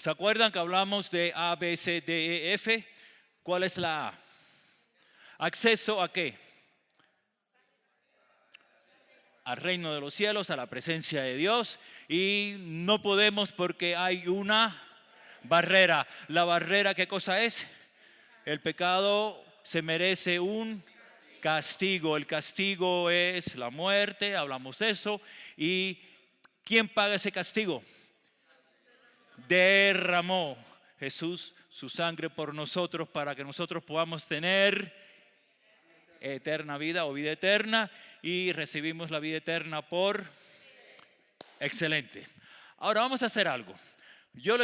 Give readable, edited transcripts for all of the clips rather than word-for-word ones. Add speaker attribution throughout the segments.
Speaker 1: ¿Se acuerdan que hablamos de A, B, C, D, E, F? ¿Cuál es la A? ¿Acceso a qué? Al reino de los cielos, a la presencia de Dios. Y no podemos porque hay una barrera. ¿La barrera qué cosa es? El pecado se merece un castigo. El castigo es la muerte, hablamos de eso. ¿Y quién paga ese castigo? Derramó Jesús su sangre por nosotros para que nosotros podamos tener eterna vida o vida eterna, y recibimos la vida eterna por excelente. Ahora vamos a hacer algo. Yo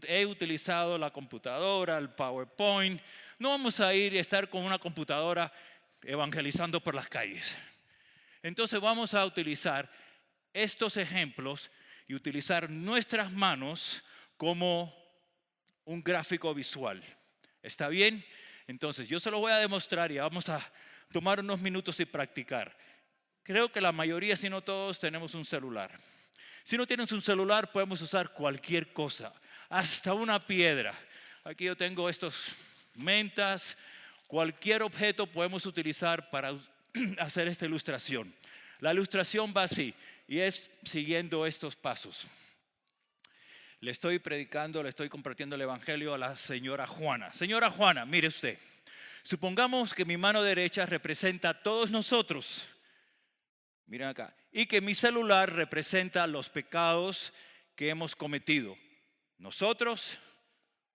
Speaker 1: he utilizado la computadora, el PowerPoint. No vamos a ir y estar con una computadora evangelizando por las calles. Entonces vamos a utilizar estos ejemplos y utilizar nuestras manos como un gráfico visual. ¿Está bien? Entonces yo se lo voy a demostrar y vamos a tomar unos minutos y practicar. Creo que la mayoría, si no todos, tenemos un celular. Si no tienes un celular, podemos usar cualquier cosa, hasta una piedra. Aquí yo tengo estos mentas. Cualquier objeto podemos utilizar para hacer esta ilustración. La ilustración va así y es siguiendo estos pasos. Le estoy predicando, le estoy compartiendo el evangelio a la señora Juana. Señora Juana, mire usted. Supongamos que mi mano derecha representa a todos nosotros. Miren acá. Y que mi celular representa los pecados que hemos cometido. Nosotros,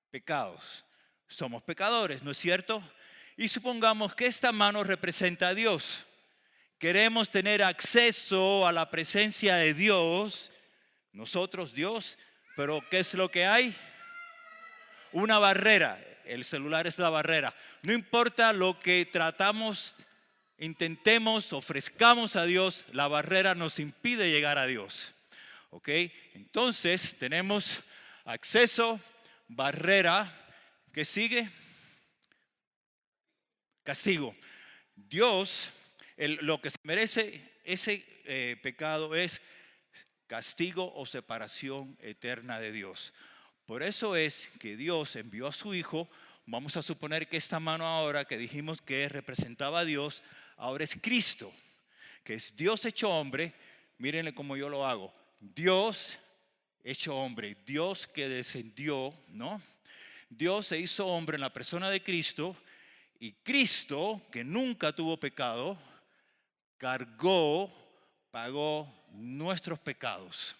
Speaker 1: pecados. Somos pecadores, ¿no es cierto? Y supongamos que esta mano representa a Dios. Queremos tener acceso a la presencia de Dios. Nosotros, Dios. Pero ¿qué es lo que hay? Una barrera. El celular es la barrera. No importa lo que tratamos, intentemos, ofrezcamos a Dios, la barrera nos impide llegar a Dios. ¿Ok? Entonces tenemos acceso, barrera. ¿Qué sigue? Castigo. Dios, lo que se merece ese pecado es castigo o separación eterna de Dios. Por eso es que Dios envió a su Hijo. Vamos a suponer que esta mano ahora que dijimos que representaba a Dios, ahora es Cristo, que es Dios hecho hombre. Mírenle cómo yo lo hago. Dios hecho hombre, Dios que descendió, ¿no? Dios se hizo hombre en la persona de Cristo, y Cristo, que nunca tuvo pecado, pagó nuestros pecados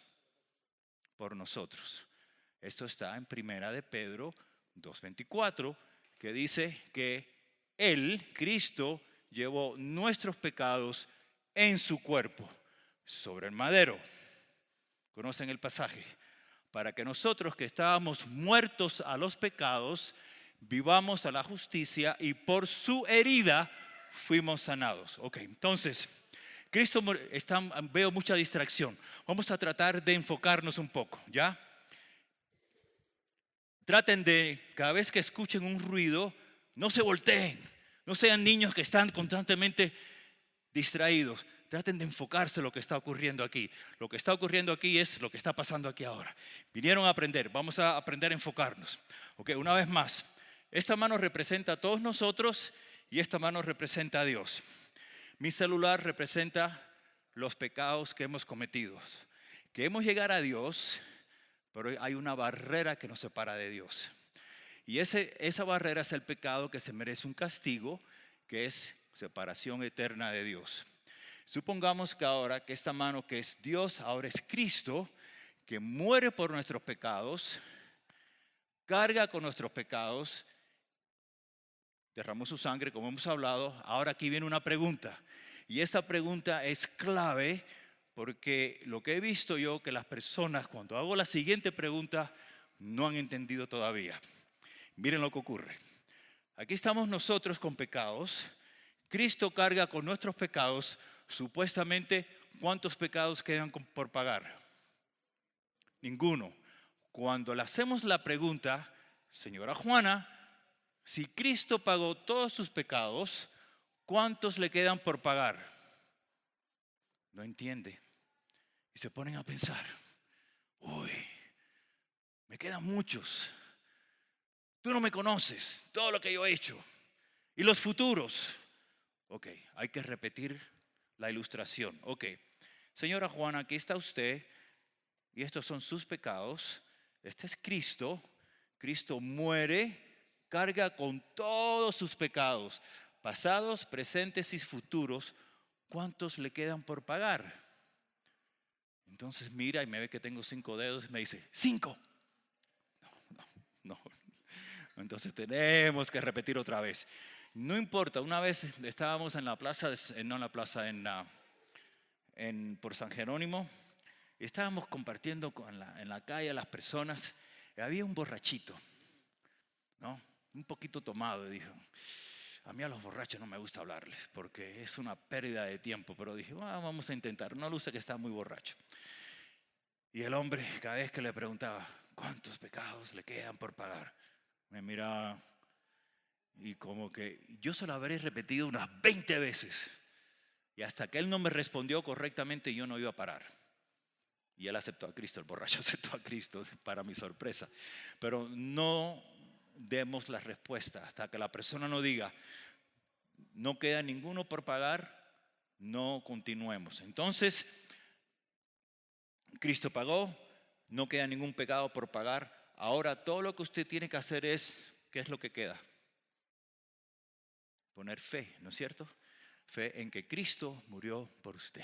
Speaker 1: por nosotros. Esto está en Primera de Pedro 2:24, que dice que Él, Cristo, llevó nuestros pecados en su cuerpo sobre el madero. ¿Conocen el pasaje? Para que nosotros que estábamos muertos a los pecados, vivamos a la justicia, y por su herida fuimos sanados. Ok, entonces Cristo veo mucha distracción. Vamos a tratar de enfocarnos un poco, ¿ya? Traten de, cada vez que escuchen un ruido, no se volteen. No sean niños que están constantemente distraídos. Traten de enfocarse en lo que está ocurriendo aquí. Lo que está ocurriendo aquí es lo que está pasando aquí ahora. Vinieron a aprender, vamos a aprender a enfocarnos. Ok, una vez más. Esta mano representa a todos nosotros y esta mano representa a Dios. Mi celular representa los pecados que hemos cometido. Queremos llegar a Dios, pero hay una barrera que nos separa de Dios. Y esa barrera es el pecado que se merece un castigo, que es separación eterna de Dios. Supongamos que ahora que esta mano que es Dios, ahora es Cristo, que muere por nuestros pecados, carga con nuestros pecados, derramó su sangre, como hemos hablado. Ahora aquí viene una pregunta. Y esta pregunta es clave, porque lo que he visto yo, que las personas cuando hago la siguiente pregunta no han entendido todavía. Miren lo que ocurre. Aquí estamos nosotros con pecados. Cristo carga con nuestros pecados. Supuestamente, ¿cuántos pecados quedan por pagar? Ninguno. Cuando le hacemos la pregunta, señora Juana, si Cristo pagó todos sus pecados, ¿cuántos le quedan por pagar? No entiende. Y se ponen a pensar, uy, quedan muchos. Tú no me conoces, todo lo que yo he hecho. Y los futuros. Ok, hay que repetir la ilustración. Ok, señora Juana, aquí está usted y estos son sus pecados. Este es Cristo. Cristo muere, carga con todos sus pecados, pasados, presentes y futuros. ¿Cuántos le quedan por pagar? Entonces mira y me ve que tengo 5 dedos y me dice, 5. No. Entonces tenemos que repetir otra vez. No importa, una vez estábamos en la plaza, no en la plaza, por San Jerónimo, y estábamos compartiendo en la calle a las personas, y había un borrachito, ¿no? Un poquito tomado, y dijo, a mí a los borrachos no me gusta hablarles, porque es una pérdida de tiempo, pero dije, vamos a intentar, no luce que está muy borracho. Y el hombre, cada vez que le preguntaba, ¿cuántos pecados le quedan por pagar? Me miraba y como que yo se lo habré repetido unas 20 veces. Y hasta que él no me respondió correctamente, yo no iba a parar. Y él aceptó a Cristo, el borracho aceptó a Cristo, para mi sorpresa. Pero no demos la respuesta hasta que la persona no diga, no queda ninguno por pagar, no continuemos. Entonces, Cristo pagó, no queda ningún pecado por pagar. Ahora todo lo que usted tiene que hacer es, ¿qué es lo que queda? Poner fe, ¿no es cierto? Fe en que Cristo murió por usted.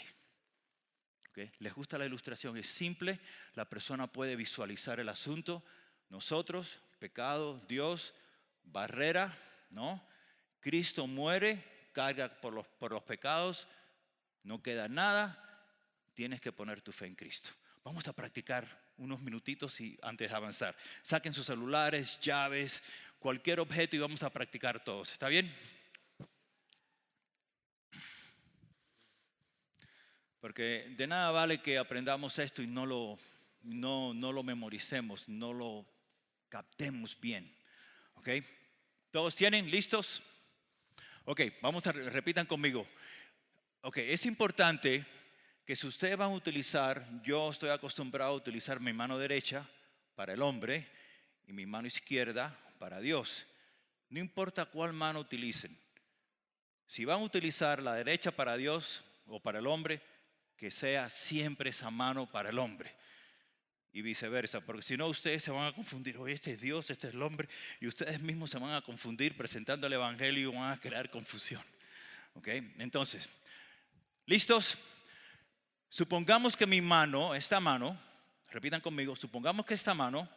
Speaker 1: ¿Okay? ¿Les gusta la ilustración? Es simple, la persona puede visualizar el asunto. Nosotros, pecado, Dios, barrera, ¿no? Cristo muere, carga por los pecados, no queda nada, tienes que poner tu fe en Cristo. Vamos a practicar unos minutitos y antes de avanzar. Saquen sus celulares, llaves, cualquier objeto y vamos a practicar todos. ¿Está bien? Porque de nada vale que aprendamos esto y no lo memoricemos, no lo captemos bien. ¿Ok? ¿Todos tienen? ¿Listos? Ok, repitan conmigo. Ok, es importante que si ustedes van a utilizar, yo estoy acostumbrado a utilizar mi mano derecha para el hombre y mi mano izquierda para Dios. No importa cuál mano utilicen. Si van a utilizar la derecha para Dios o para el hombre, que sea siempre esa mano para el hombre y viceversa, porque si no ustedes se van a confundir, oye, este es Dios, este es el hombre, y ustedes mismos se van a confundir presentando el evangelio y van a crear confusión. ¿Ok? Entonces, ¿listos? Supongamos que mi mano, esta mano, repitan conmigo, supongamos que esta mano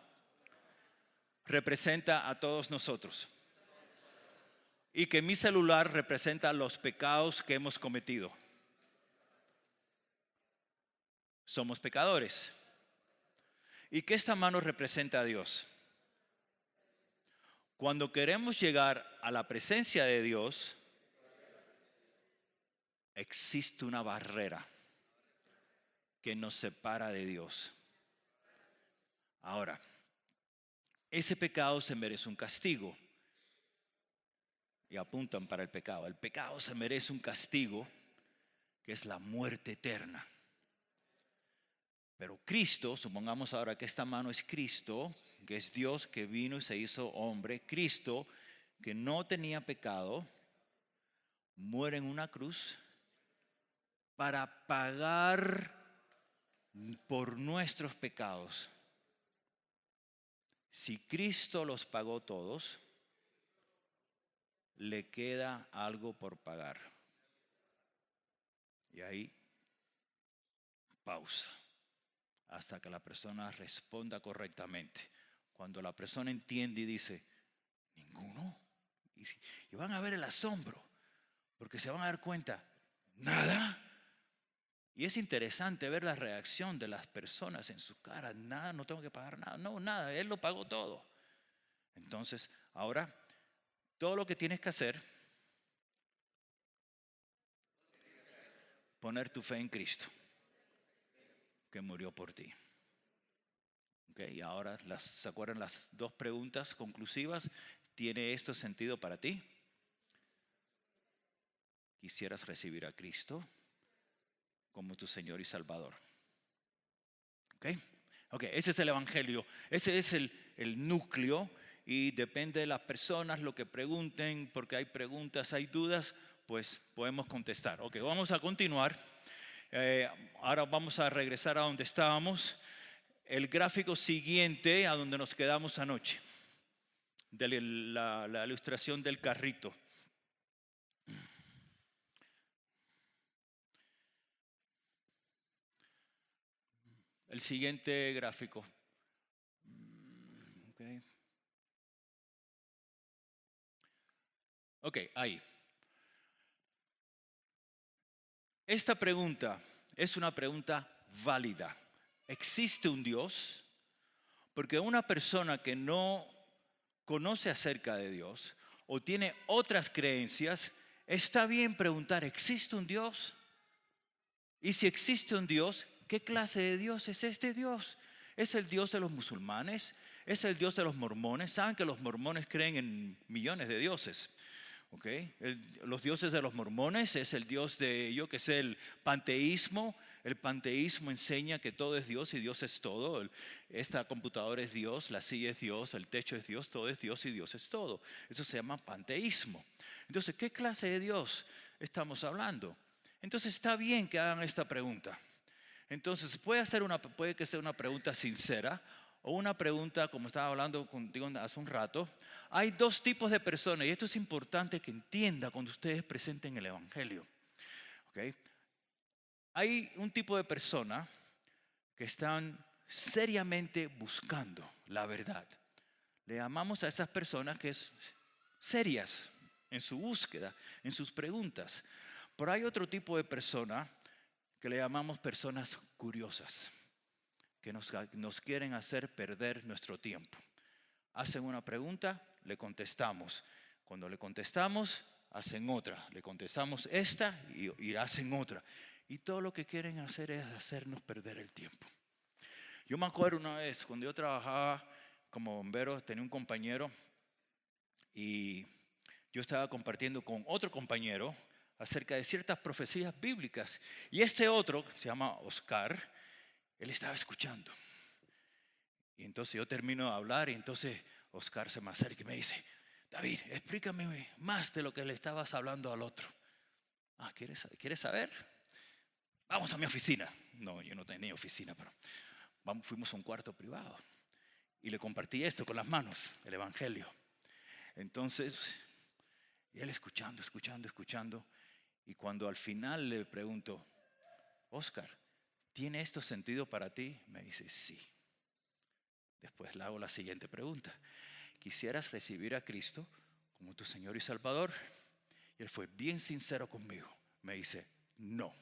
Speaker 1: representa a todos nosotros y que mi celular representa los pecados que hemos cometido. Somos pecadores. ¿Y que esta mano representa a Dios? Cuando queremos llegar a la presencia de Dios, existe una barrera que nos separa de Dios. Ahora, ese pecado se merece un castigo. Y apuntan para el pecado. El pecado se merece un castigo que es la muerte eterna. Pero Cristo, supongamos ahora que esta mano es Cristo, que es Dios que vino y se hizo hombre. Cristo, que no tenía pecado, muere en una cruz para pagar por nuestros pecados. Si Cristo los pagó todos, le queda algo por pagar. Y ahí, pausa. Hasta que la persona responda correctamente. Cuando la persona entiende y dice, ninguno. Y van a ver el asombro, porque se van a dar cuenta, nada. Y es interesante ver la reacción de las personas en su cara. Nada, no tengo que pagar nada. No, nada, Él lo pagó todo. Entonces, ahora, todo lo que tienes que hacer, poner tu fe en Cristo, que murió por ti. Okay, y ahora, ¿se acuerdan las 2 preguntas conclusivas? ¿Tiene esto sentido para ti? ¿Quisieras recibir a Cristo como tu Señor y Salvador? Okay. Ok, ese es el evangelio, ese es el núcleo y depende de las personas lo que pregunten, porque hay preguntas, hay dudas, pues podemos contestar. Ok, vamos a continuar. Ahora vamos a regresar a donde estábamos. El gráfico siguiente a donde nos quedamos anoche, de la ilustración del carrito. El siguiente gráfico. Okay. Ok, ahí. Esta pregunta es una pregunta válida. ¿Existe un Dios? Porque una persona que no conoce acerca de Dios o tiene otras creencias, está bien preguntar, ¿existe un Dios? Y si existe un Dios, ¿qué clase de Dios es este Dios? ¿Es el Dios de los musulmanes? ¿Es el Dios de los mormones? Saben que los mormones creen en millones de dioses. Okay. Los dioses de los mormones es el Dios de, yo que sé, el panteísmo. El panteísmo enseña que todo es Dios y Dios es todo. Esta computadora es Dios, la silla es Dios, el techo es Dios, todo es Dios y Dios es todo. Eso se llama panteísmo. Entonces, ¿qué clase de Dios estamos hablando? Entonces está bien que hagan esta pregunta. Entonces puede que sea una pregunta sincera o una pregunta, como estaba hablando contigo hace un rato. Hay dos tipos de personas y esto es importante que entienda cuando ustedes presenten el evangelio. ¿Okay? Hay un tipo de persona que están seriamente buscando la verdad. Le llamamos a esas personas que es serias en su búsqueda, en sus preguntas. Pero hay otro tipo de persona que le llamamos personas curiosas, que nos quieren hacer perder nuestro tiempo. Hacen una pregunta, le contestamos. Cuando le contestamos, hacen otra. Le contestamos esta y hacen otra. Y todo lo que quieren hacer es hacernos perder el tiempo. Yo me acuerdo una vez, cuando yo trabajaba como bombero, tenía un compañero y yo estaba compartiendo con otro compañero acerca de ciertas profecías bíblicas. Y este otro, se llama Oscar, él estaba escuchando. Y entonces yo termino de hablar y entonces Oscar se me acerca y me dice, David, explícame más de lo que le estabas hablando al otro. ¿Quieres saber? Vamos a mi oficina. No, yo no tenía oficina, pero fuimos a un cuarto privado. Y le compartí esto con las manos, el evangelio. Entonces, y él escuchando. Y cuando al final le pregunto, Oscar, ¿tiene esto sentido para ti? Me dice, sí. Después le hago la siguiente pregunta. ¿Quisieras recibir a Cristo como tu Señor y Salvador? Y él fue bien sincero conmigo. Me dice, no.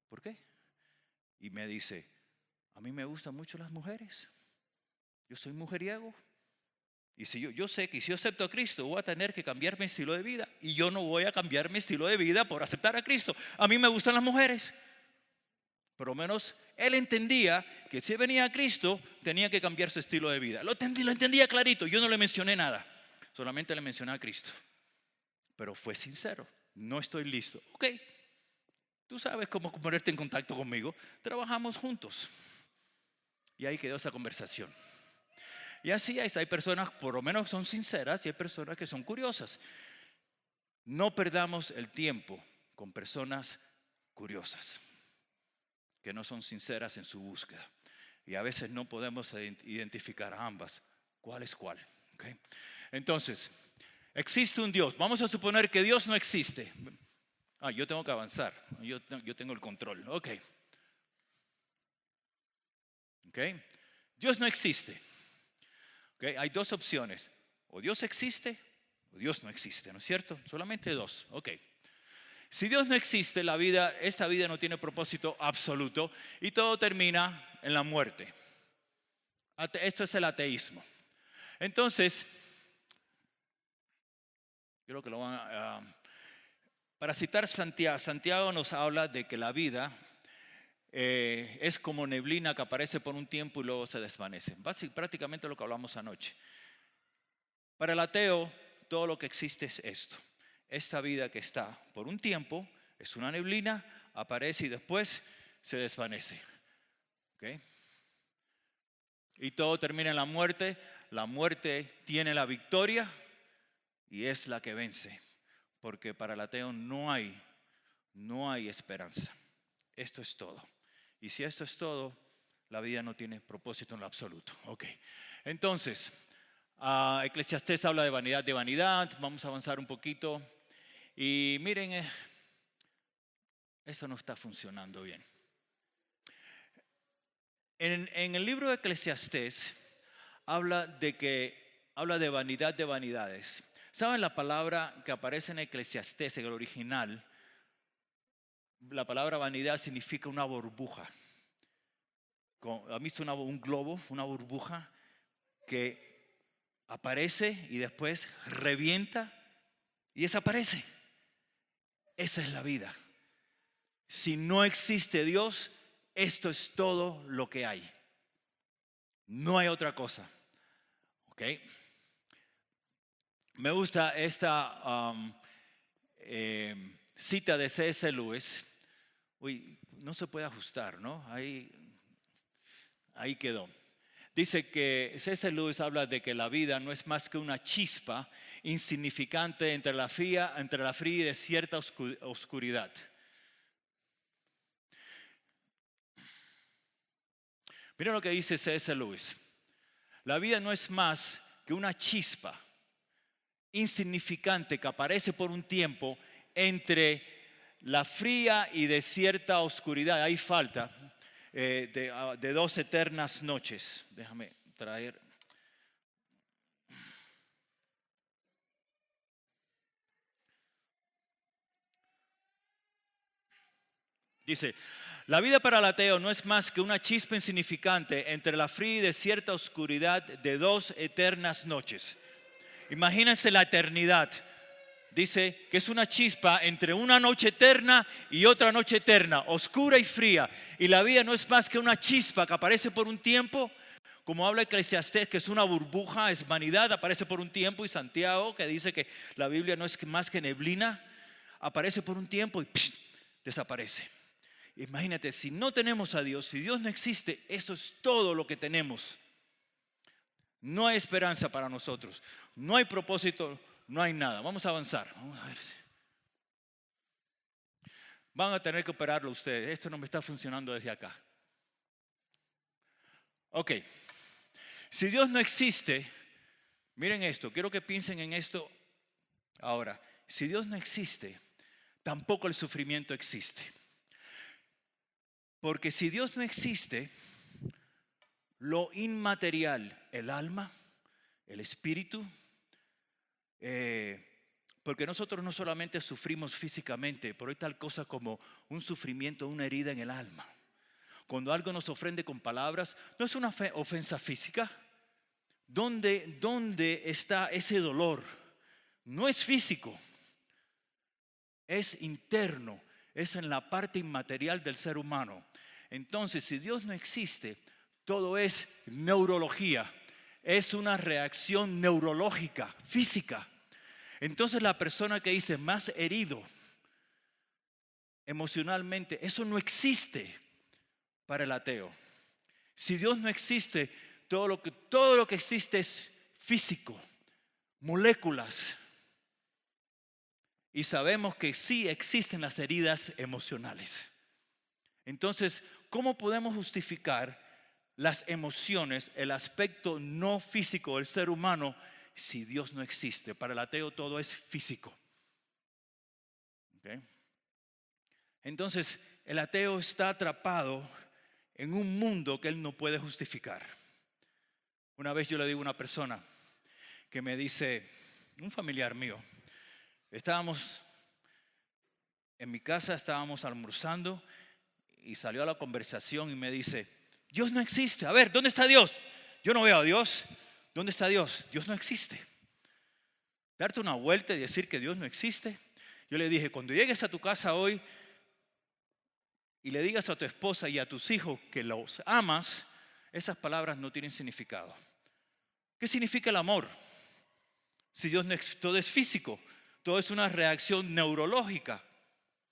Speaker 1: ¿Por qué? Y me dice, a mí me gustan mucho las mujeres. Yo soy mujeriego. Y si yo sé que si yo acepto a Cristo voy a tener que cambiar mi estilo de vida. Y yo no voy a cambiar mi estilo de vida por aceptar a Cristo. A mí me gustan las mujeres. Por lo menos él entendía que si venía a Cristo tenía que cambiar su estilo de vida. Lo entendía clarito. Yo no le mencioné nada. Solamente le mencioné a Cristo. Pero fue sincero. No estoy listo. Ok. Tú sabes cómo ponerte en contacto conmigo. Trabajamos juntos. Y ahí quedó esa conversación. Y así hay personas, por lo menos son sinceras, y hay personas que son curiosas. No perdamos el tiempo con personas curiosas, que no son sinceras en su búsqueda. Y a veces no podemos identificar a ambas. ¿Cuál es cuál? ¿Okay? Entonces, existe un Dios. Vamos a suponer que Dios no existe. Yo tengo que avanzar. Yo tengo el control. Ok. Dios no existe. Okay, hay dos opciones, o Dios existe o Dios no existe, ¿no es cierto? Solamente dos, ok. Si Dios no existe, esta vida no tiene propósito absoluto y todo termina en la muerte. Esto es el ateísmo. Entonces, creo que lo van a... para citar Santiago nos habla de que la vida es como neblina que aparece por un tiempo y luego se desvanece. Prácticamente lo que hablamos anoche. Para el ateo, todo lo que existe es esto. Esta vida que está por un tiempo es una neblina, aparece y después se desvanece. ¿Okay? y todo termina en la muerte. La muerte tiene la victoria y es la que vence, porque para el ateo no hay esperanza. Esto es todo. Y si esto es todo, la vida no tiene propósito en lo absoluto. Ok. Entonces, Eclesiastés habla de vanidad. Vamos a avanzar un poquito. Y miren, esto no está funcionando bien. En el libro de Eclesiastés habla de vanidad de vanidades. ¿Saben la palabra que aparece en Eclesiastés, en el original? La palabra vanidad significa una burbuja. ¿Han visto un globo, una burbuja que aparece y después revienta y desaparece? Esa es la vida. Si no existe Dios, esto es todo lo que hay. No hay otra cosa. ¿Ok? Me gusta esta cita de C.S. Lewis. Uy, no se puede ajustar, ¿no? Ahí quedó. Dice que C.S. Lewis habla de que la vida no es más que una chispa insignificante entre la fría y desierta oscuridad. Miren lo que dice C.S. Lewis. La vida no es más que una chispa insignificante que aparece por un tiempo entre la fría y desierta oscuridad. Hay falta de 2 eternas noches. Déjame traer. Dice, la vida para el ateo no es más que una chispa insignificante entre la fría y desierta oscuridad de 2 eternas noches. Imagínense la eternidad. Dice que es una chispa entre una noche eterna y otra noche eterna, oscura y fría. Y la vida no es más que una chispa que aparece por un tiempo, como habla Eclesiastés, que es una burbuja, es vanidad, aparece por un tiempo. Y Santiago, que dice que la Biblia no es más que neblina, aparece por un tiempo y desaparece. Imagínate, si no tenemos a Dios, si Dios no existe, eso es todo lo que tenemos. No hay esperanza para nosotros, no hay propósito, no hay nada. Vamos a avanzar. Vamos a ver si van a tener que operarlo ustedes. Esto no me está funcionando desde acá. Ok. Si Dios no existe, miren esto, quiero que piensen en esto ahora. Si Dios no existe, tampoco el sufrimiento existe. Porque si Dios no existe, lo inmaterial, el alma, el espíritu, porque nosotros no solamente sufrimos físicamente, pero hay tal cosa como un sufrimiento, una herida en el alma. Cuando algo nos ofende con palabras, no es una ofensa física. ¿Dónde está ese dolor? No es físico, es interno, es en la parte inmaterial del ser humano. Entonces, si Dios no existe, todo es neurología, es una reacción neurológica, física. Entonces la persona que dice más herido emocionalmente, eso no existe para el ateo. Si Dios no existe, todo lo que existe es físico, moléculas. Y sabemos que sí existen las heridas emocionales. Entonces, ¿cómo podemos justificar las emociones, el aspecto no físico del ser humano, si Dios no existe? Para el ateo todo es físico. ¿Okay? Entonces, el ateo está atrapado en un mundo que él no puede justificar. Una vez yo le digo a una persona que me dice, un familiar mío, estábamos en mi casa, estábamos almorzando y salió a la conversación y me dice, Dios no existe. A ver, ¿dónde está Dios? Yo no veo a Dios. ¿Dónde está Dios? Dios no existe. Darte una vuelta y decir que Dios no existe. Yo le dije, cuando llegues a tu casa hoy y le digas a tu esposa y a tus hijos que los amas, esas palabras no tienen significado. ¿Qué significa el amor? Si Dios no existe, todo es físico, todo es una reacción neurológica.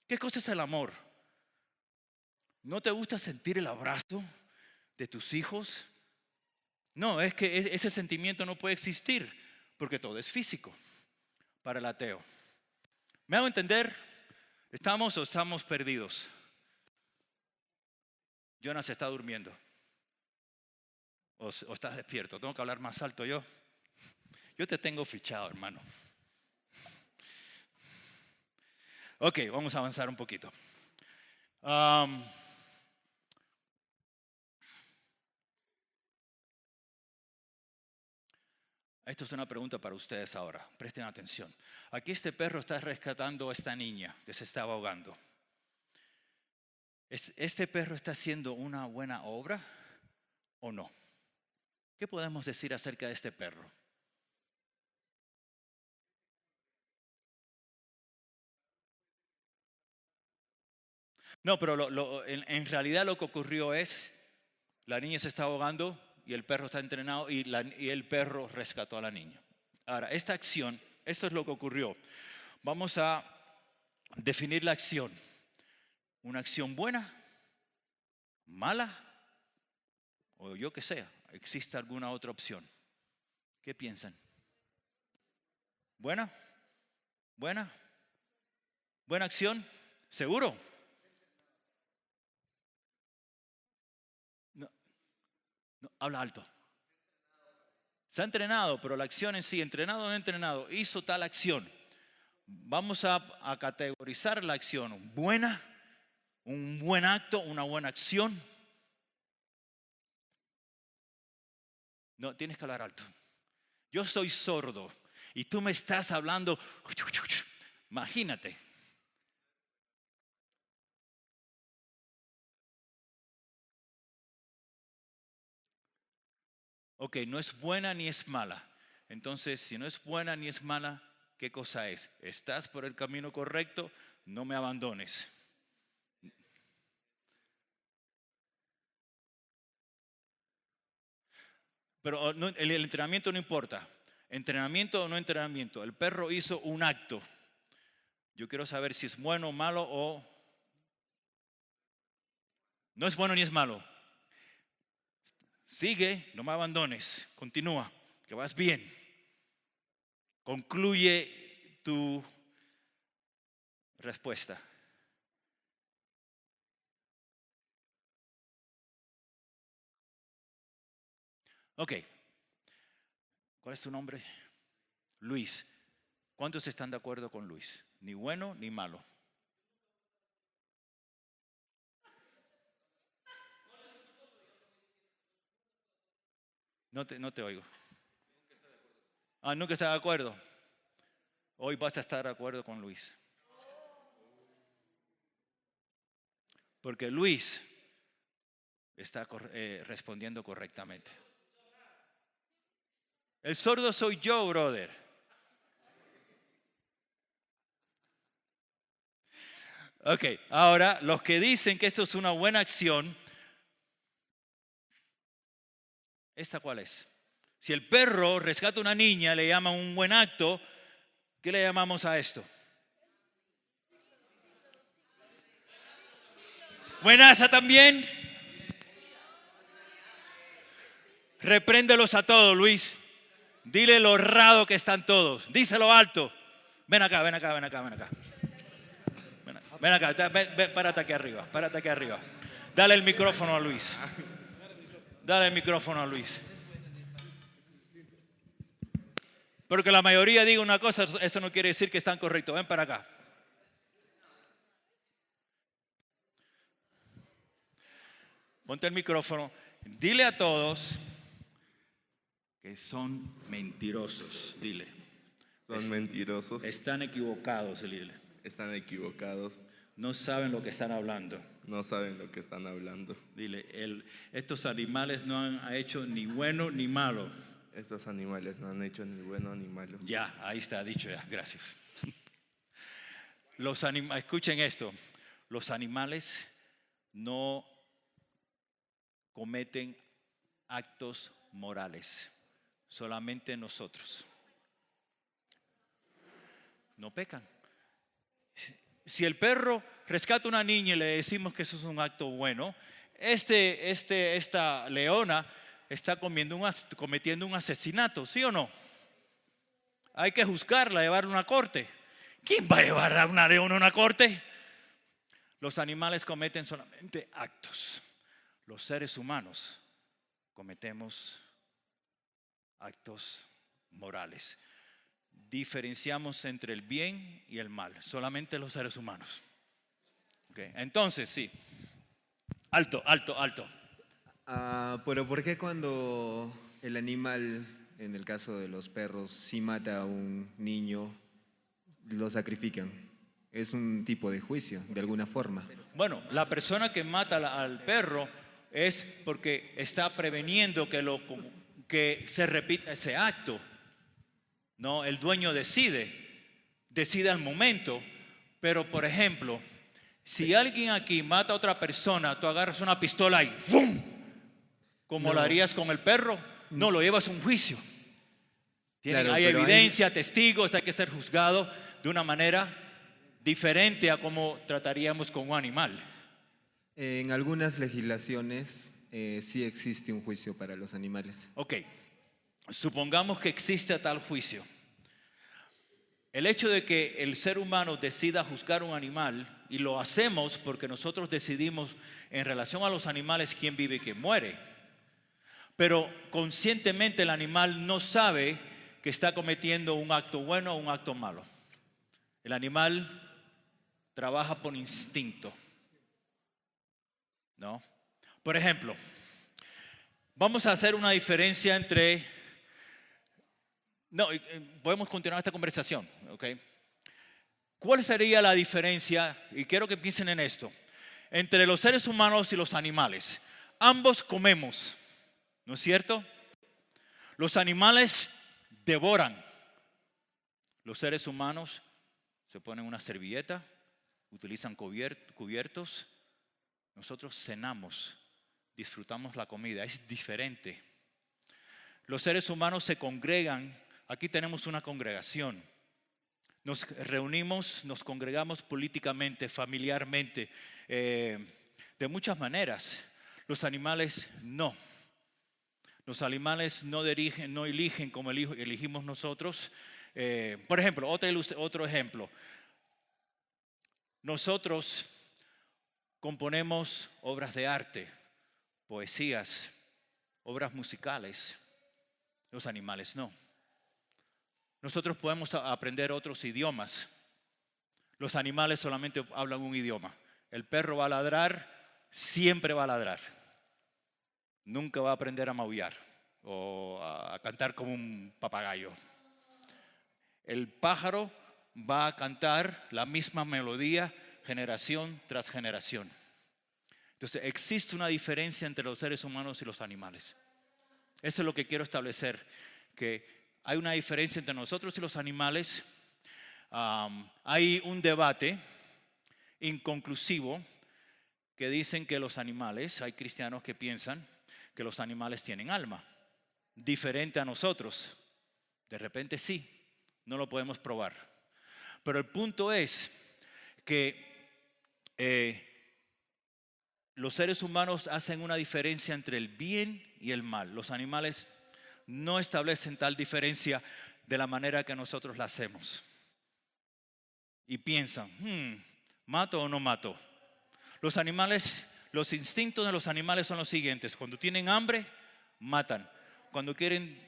Speaker 1: ¿Qué cosa es el amor? ¿No te gusta sentir el abrazo de tus hijos? No, es que ese sentimiento no puede existir porque todo es físico para el ateo. ¿Me hago entender? ¿Estamos o estamos perdidos? Jonas está durmiendo. O estás despierto. Tengo que hablar más alto yo. Yo te tengo fichado, hermano. Ok, vamos a avanzar un poquito. Esto es una pregunta para ustedes ahora. Presten atención. Aquí este perro está rescatando a esta niña que se estaba ahogando. ¿Este perro está haciendo una buena obra o no? ¿Qué podemos decir acerca de este perro? No, pero en realidad lo que ocurrió es, la niña se está ahogando y el perro está entrenado y el perro rescató a la niña. Ahora, esta acción, esto es lo que ocurrió. Vamos a definir la acción. ¿Una acción buena? ¿Mala? O yo que sé, ¿existe alguna otra opción? ¿Qué piensan? ¿Buena? ¿Buena? ¿Buena acción? ¿Seguro? No, no, habla alto. Se ha entrenado, pero la acción en sí, entrenado o no entrenado, hizo tal acción. Vamos a categorizar la acción. Buena, un buen acto, una buena acción. No, tienes que hablar alto. Yo soy sordo y tú me estás hablando. Imagínate. Ok, no es buena ni es mala. Entonces, si no es buena ni es mala, ¿qué cosa es? ¿Estás por el camino correcto? No me abandones. Pero el entrenamiento no importa. Entrenamiento o no entrenamiento. El perro hizo un acto. Yo quiero saber si es bueno o malo o no es bueno ni es malo. Sigue, no me abandones. Continúa, que vas bien. Concluye tu respuesta. Ok. ¿Cuál es tu nombre? Luis. ¿Cuántos están de acuerdo con Luis? Ni bueno ni malo. No te oigo. Nunca está de acuerdo. Hoy vas a estar de acuerdo con Luis. Porque Luis está respondiendo correctamente. El sordo soy yo, brother. Ok, ahora los que dicen que esto es una buena acción, ¿esta cuál es? Si el perro rescata a una niña, le llama un buen acto, ¿qué le llamamos a esto? Buenaza también. Repréndelos a todos, Luis. Dile lo raro que están todos. Díselo alto. Ven acá, ven acá, ven acá, ven acá. Ven acá, párate aquí arriba, párate aquí arriba. Dale el micrófono a Luis. Dale el micrófono a Luis. Porque la mayoría diga una cosa, eso no quiere decir que están correctos. Ven para acá. Ponte el micrófono. Dile a todos que son mentirosos. Dile.
Speaker 2: Son mentirosos.
Speaker 1: Están equivocados, dile.
Speaker 2: Están equivocados.
Speaker 1: No saben lo que están hablando.
Speaker 2: No saben lo que están hablando.
Speaker 1: Dile, estos animales no han hecho ni bueno ni malo.
Speaker 2: Estos animales no han hecho ni bueno ni malo.
Speaker 1: Ya, ahí está dicho ya, gracias. Escuchen esto, los animales no cometen actos morales, solamente nosotros. No pecan. Si el perro rescata a una niña y le decimos que eso es un acto bueno, esta leona está cometiendo un asesinato, ¿sí o no? Hay que juzgarla, llevarla a una corte. ¿Quién va a llevar a una leona a una corte? Los animales cometen solamente actos. Los seres humanos cometemos actos morales. Diferenciamos entre el bien y el mal, solamente los seres humanos. Okay. Entonces, sí. Alto.
Speaker 3: Pero ¿por qué cuando el animal, en el caso de los perros, sí mata a un niño, lo sacrifican? Es un tipo de juicio, de alguna forma.
Speaker 1: Bueno, la persona que mata al perro es porque está preveniendo que se repita ese acto. No, el dueño decide al momento. Pero, por ejemplo, si alguien aquí mata a otra persona, tú agarras una pistola y ¡fum! Como lo harías con el perro, no, lo llevas a un juicio.
Speaker 3: Claro,
Speaker 1: Hay
Speaker 3: pero
Speaker 1: evidencia, testigos, hay que ser juzgado de una manera diferente a como trataríamos con un animal.
Speaker 3: En algunas legislaciones sí existe un juicio para los animales.
Speaker 1: Ok, supongamos que existe tal juicio. El hecho de que el ser humano decida juzgar un animal, y lo hacemos porque nosotros decidimos en relación a los animales quién vive y quién muere, pero conscientemente el animal no sabe que está cometiendo un acto bueno o un acto malo. El animal trabaja por instinto, ¿no? Por ejemplo, vamos a hacer una diferencia entre... No, podemos continuar esta conversación, ¿ok? ¿Cuál sería la diferencia? Y quiero que piensen en esto. Entre los seres humanos y los animales. Ambos comemos, ¿no es cierto? Los animales devoran. Los seres humanos se ponen una servilleta, utilizan cubiertos. Nosotros cenamos, disfrutamos la comida. Es diferente. Los seres humanos se congregan. Aquí tenemos una congregación. Nos reunimos, nos congregamos políticamente, familiarmente, de muchas maneras. Los animales no. Los animales no eligen como elegimos nosotros. Por ejemplo, otro ejemplo. Nosotros componemos obras de arte, poesías, obras musicales. Los animales no. Nosotros podemos aprender otros idiomas. Los animales solamente hablan un idioma. El perro va a ladrar, siempre va a ladrar. Nunca va a aprender a maullar o a cantar como un papagayo. El pájaro va a cantar la misma melodía generación tras generación. Entonces existe una diferencia entre los seres humanos y los animales. Eso es lo que quiero establecer, que hay una diferencia entre nosotros y los animales. Hay un debate inconclusivo que dicen que los animales, hay cristianos que piensan que los animales tienen alma, diferente a nosotros. De repente sí, no lo podemos probar. Pero el punto es que los seres humanos hacen una diferencia entre el bien y el mal. Los animales no establecen tal diferencia de la manera que nosotros la hacemos. Y piensan, ¿mato o no mato? Los animales, los instintos de los animales son los siguientes. Cuando tienen hambre, matan. Cuando quieren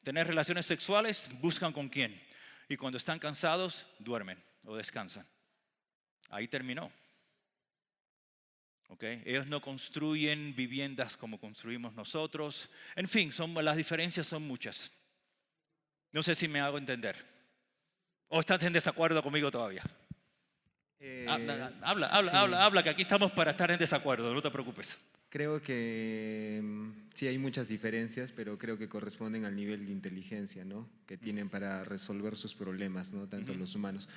Speaker 1: tener relaciones sexuales, buscan con quién. Y cuando están cansados, duermen o descansan. Ahí terminó. Okay. Ellos no construyen viviendas como construimos nosotros. En fin, las diferencias son muchas. No sé si me hago entender. ¿O estás en desacuerdo conmigo todavía? Habla, que aquí estamos para estar en desacuerdo, no te preocupes.
Speaker 3: Creo que sí hay muchas diferencias, pero creo que corresponden al nivel de inteligencia, ¿no? Que tienen para resolver sus problemas, ¿no? Tanto los humanos.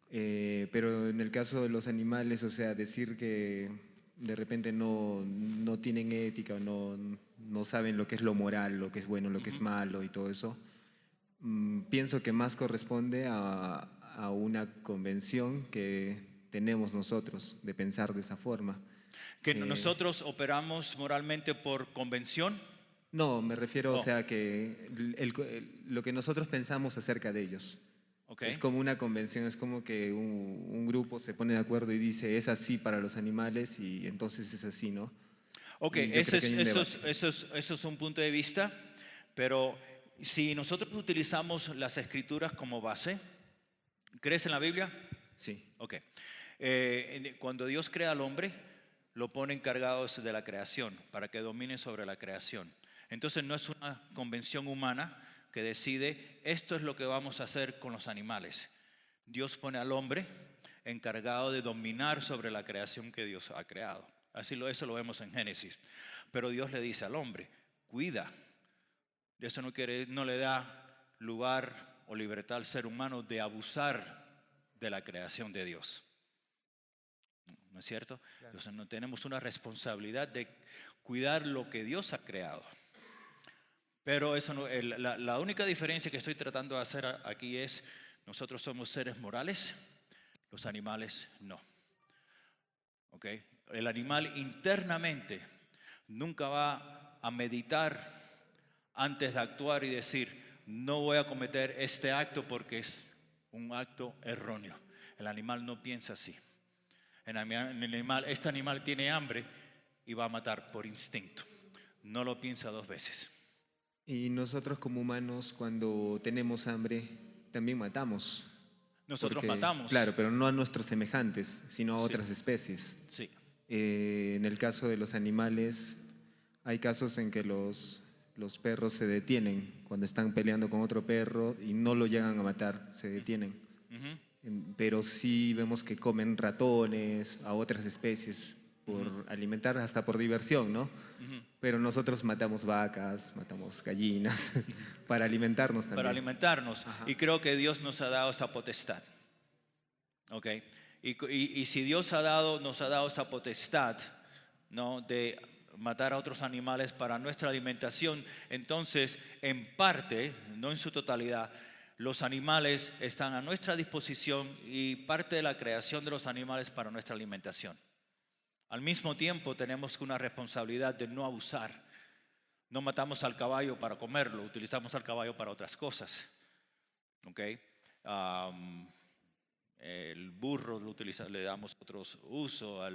Speaker 3: Pero en el caso de los animales, o sea, decir que de repente no tienen ética, no saben lo que es lo moral, lo que es bueno, lo que es malo y todo eso, pienso que más corresponde a una convención que tenemos nosotros de pensar de esa forma.
Speaker 1: ¿Que nosotros operamos moralmente por convención?
Speaker 3: No, me refiero,
Speaker 1: Oh.
Speaker 3: o sea, que lo que nosotros pensamos acerca de ellos.
Speaker 1: ¿Ok?
Speaker 3: Es como una convención, es como que un grupo se pone de acuerdo y dice, es así para los animales y entonces es así, ¿no?
Speaker 1: Ok,
Speaker 3: Y yo creo que hay un debate.
Speaker 1: eso es un punto de vista, pero si nosotros utilizamos las escrituras como base, ¿crees en la Biblia?
Speaker 3: Sí,
Speaker 1: Ok. Cuando Dios crea al hombre, lo pone encargado de la creación, para que domine sobre la creación. Entonces no es una convención humana que decide, esto es lo que vamos a hacer con los animales. Dios pone al hombre encargado de dominar sobre la creación que Dios ha creado. Eso lo vemos en Génesis. Pero Dios le dice al hombre, cuida. Eso no le da lugar o libertad al ser humano de abusar de la creación de Dios. ¿No es cierto? Entonces no tenemos una responsabilidad de cuidar lo que Dios ha creado. Pero eso no, la única diferencia que estoy tratando de hacer aquí es, nosotros somos seres morales, los animales no. ¿Ok? El animal internamente nunca va a meditar antes de actuar y decir, no voy a cometer este acto porque es un acto erróneo. El animal no piensa así. Este animal tiene hambre y va a matar por instinto. No lo piensa dos veces.
Speaker 3: y nosotros como humanos cuando tenemos hambre también matamos.
Speaker 1: Nosotros
Speaker 3: Porque,
Speaker 1: matamos.
Speaker 3: claro, pero no a nuestros semejantes, sino a
Speaker 1: Sí.
Speaker 3: otras especies.
Speaker 1: Sí.
Speaker 3: En el caso de los animales, hay casos en que los perros se detienen cuando están peleando con otro perro y no lo llegan a matar, se detienen.
Speaker 1: Ujú.
Speaker 3: Pero sí vemos que comen ratones a otras especies por alimentar, hasta por diversión, ¿no?
Speaker 1: Ujú.
Speaker 3: Pero nosotros matamos vacas, matamos gallinas para alimentarnos también.
Speaker 1: Para alimentarnos.
Speaker 3: Ajá.
Speaker 1: Y creo que Dios nos ha dado esa potestad. ¿Ok? Y si Dios nos ha dado esa potestad, ¿no?, de matar a otros animales para nuestra alimentación, entonces en parte, no en su totalidad, los animales están a nuestra disposición y parte de la creación de los animales para nuestra alimentación. Al mismo tiempo tenemos una responsabilidad de no abusar. No matamos al caballo para comerlo, utilizamos al caballo para otras cosas. ¿Ok? El burro le damos otros usos,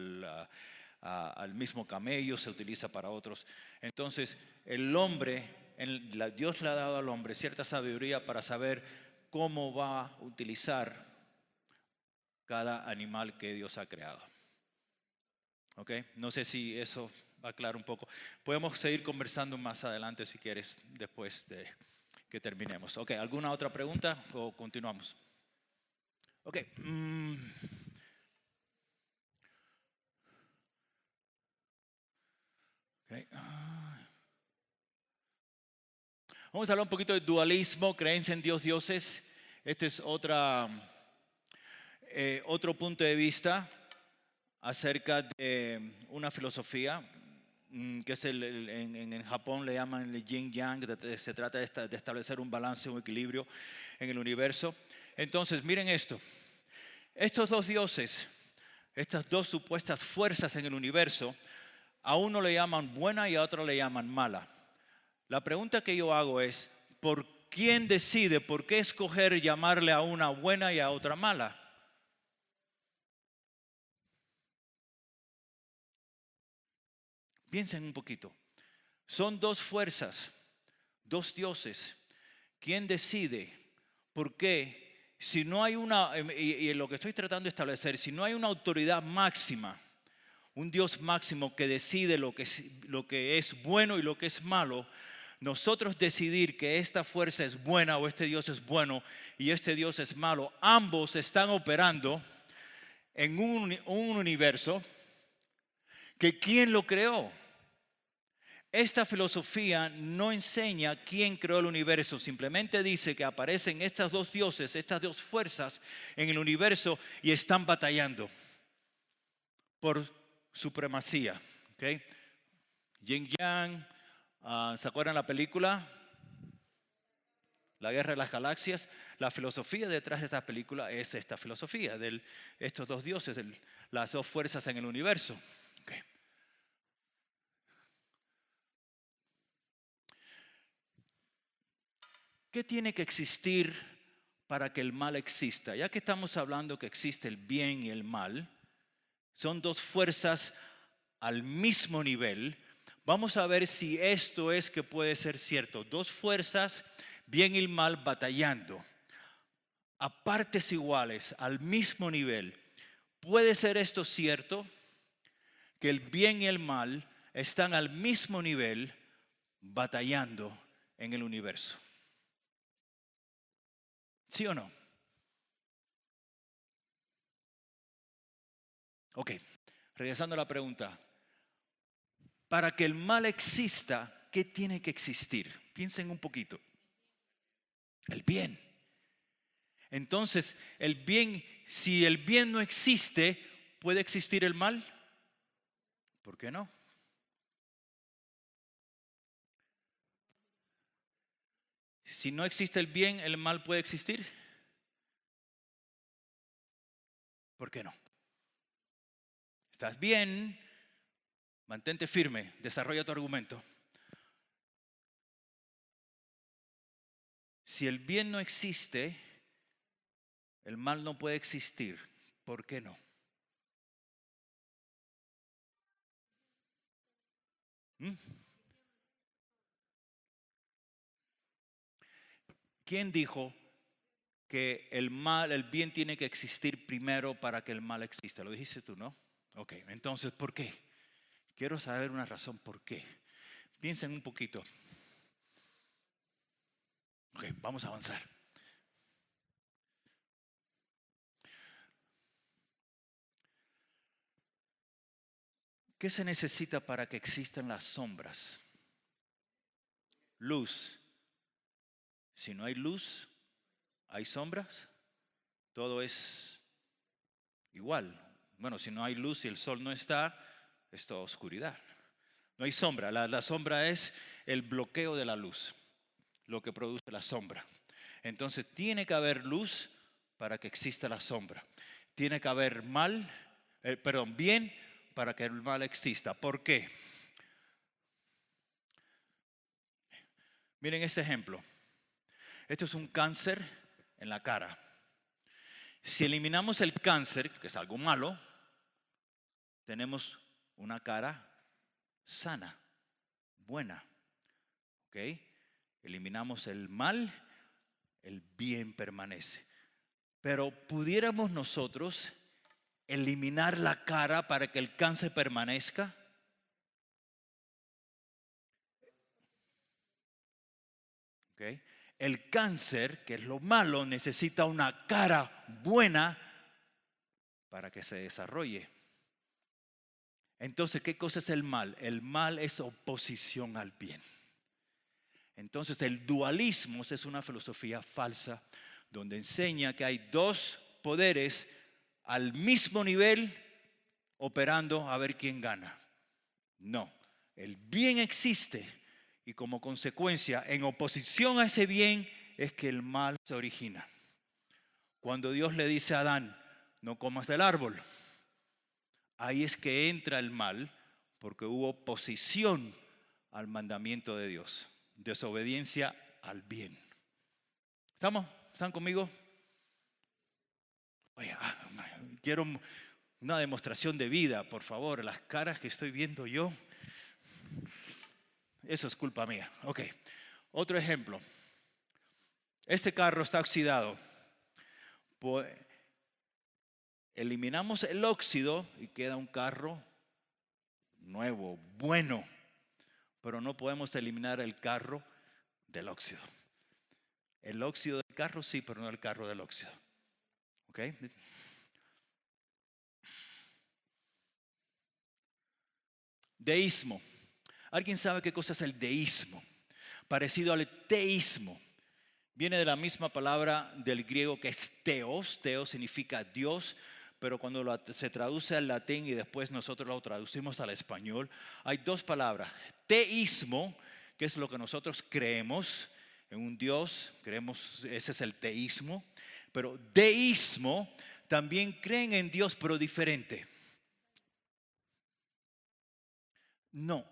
Speaker 1: al mismo camello se utiliza para otros. Entonces, el hombre, Dios le ha dado al hombre cierta sabiduría para saber cómo va a utilizar cada animal que Dios ha creado. ¿Ok? No sé si eso va a aclarar un poco. Podemos seguir conversando más adelante si quieres, después de que terminemos. ¿Ok? ¿Alguna otra pregunta o continuamos? Ok. Okay. Vamos a hablar un poquito de dualismo, creencia en Dios, dioses. Este es otro punto de vista acerca de una filosofía que es en Japón le llaman el yin yang. Se trata de establecer un balance, un equilibrio en el universo. Entonces, miren esto. Estos dos dioses, estas dos supuestas fuerzas en el universo, a uno le llaman buena y a otro le llaman mala. La pregunta que yo hago es, ¿por quién decide, por qué escoger llamarle a una buena y a otra mala? Piensen un poquito. Son dos fuerzas, dos dioses. ¿Quién decide? ¿Por qué? Si no hay y lo que estoy tratando de establecer, si no hay una autoridad máxima, un Dios máximo que decide lo que es bueno y lo que es malo, nosotros decidir que esta fuerza es buena o este Dios es bueno y este Dios es malo, ambos están operando en un universo que ¿quién lo creó? Esta filosofía no enseña quién creó el universo, simplemente dice que aparecen estos dos dioses, estas dos fuerzas en el universo y están batallando por supremacía. ¿Okay? Yin Yang, ¿se acuerdan la película? La Guerra de las Galaxias. La filosofía detrás de esta película es esta filosofía de estos dos dioses, las dos fuerzas en el universo. Okay. ¿Qué tiene que existir para que el mal exista? Ya que estamos hablando que existe el bien y el mal, son dos fuerzas al mismo nivel. Vamos a ver si esto es que puede ser cierto. Dos fuerzas, bien y mal, batallando a partes iguales, al mismo nivel. ¿Puede ser esto cierto? Que el bien y el mal están al mismo nivel batallando en el universo. ¿Sí o no? Ok, regresando a la pregunta. Para que el mal exista, ¿qué tiene que existir? Piensen un poquito. El bien. Entonces, el bien, si el bien no existe, ¿puede existir el mal? ¿Por qué no? Si no existe el bien, ¿el mal puede existir? ¿Por qué no? ¿Estás bien? Mantente firme, desarrolla tu argumento. Si el bien no existe, el mal no puede existir. ¿Por qué no? ¿Mm? ¿Quién dijo que el mal, el bien tiene que existir primero para que el mal exista? Lo dijiste tú, ¿no? Ok, entonces, ¿por qué? Quiero saber una razón por qué. Piensen un poquito. Ok, vamos a avanzar. ¿Qué se necesita para que existan las sombras? Luz. Si no hay luz, ¿hay sombras? Todo es igual. Bueno, si no hay luz y el sol no está, es toda oscuridad. No hay sombra. La sombra es el bloqueo de la luz, lo que produce la sombra. Entonces tiene que haber luz para que exista la sombra. Tiene que haber bien para que el mal exista. ¿Por qué? Miren este ejemplo. Esto es un cáncer en la cara. Si eliminamos el cáncer, que es algo malo, tenemos una cara sana, buena. ¿Ok? Eliminamos el mal, el bien permanece. Pero pudiéramos nosotros eliminar la cara para que el cáncer permanezca. ¿Ok? El cáncer, que es lo malo, necesita una cara buena para que se desarrolle. Entonces, ¿qué cosa es el mal? El mal es oposición al bien. Entonces, el dualismo es una filosofía falsa donde enseña que hay dos poderes al mismo nivel operando a ver quién gana. No, el bien existe y como consecuencia, en oposición a ese bien, es que el mal se origina. Cuando Dios le dice a Adán, no comas del árbol, ahí es que entra el mal porque hubo oposición al mandamiento de Dios, desobediencia al bien. ¿Estamos? ¿Están conmigo? Oye, quiero una demostración de vida, por favor. Las caras que estoy viendo yo, eso es culpa mía. Ok, otro ejemplo. Este carro está oxidado. Pues, eliminamos el óxido y queda un carro nuevo, bueno. Pero no podemos eliminar el carro del óxido. El óxido del carro sí, pero no el carro del óxido. ¿Ok? Deísmo. ¿Alguien sabe qué cosa es el deísmo? Parecido al teísmo. Viene de la misma palabra del griego que es teos. Teos significa Dios, pero cuando se traduce al latín y después nosotros lo traducimos al español, hay dos palabras. Teísmo, que es lo que nosotros creemos en un Dios, creemos, ese es el teísmo, pero deísmo, también creen en Dios, pero diferente. No,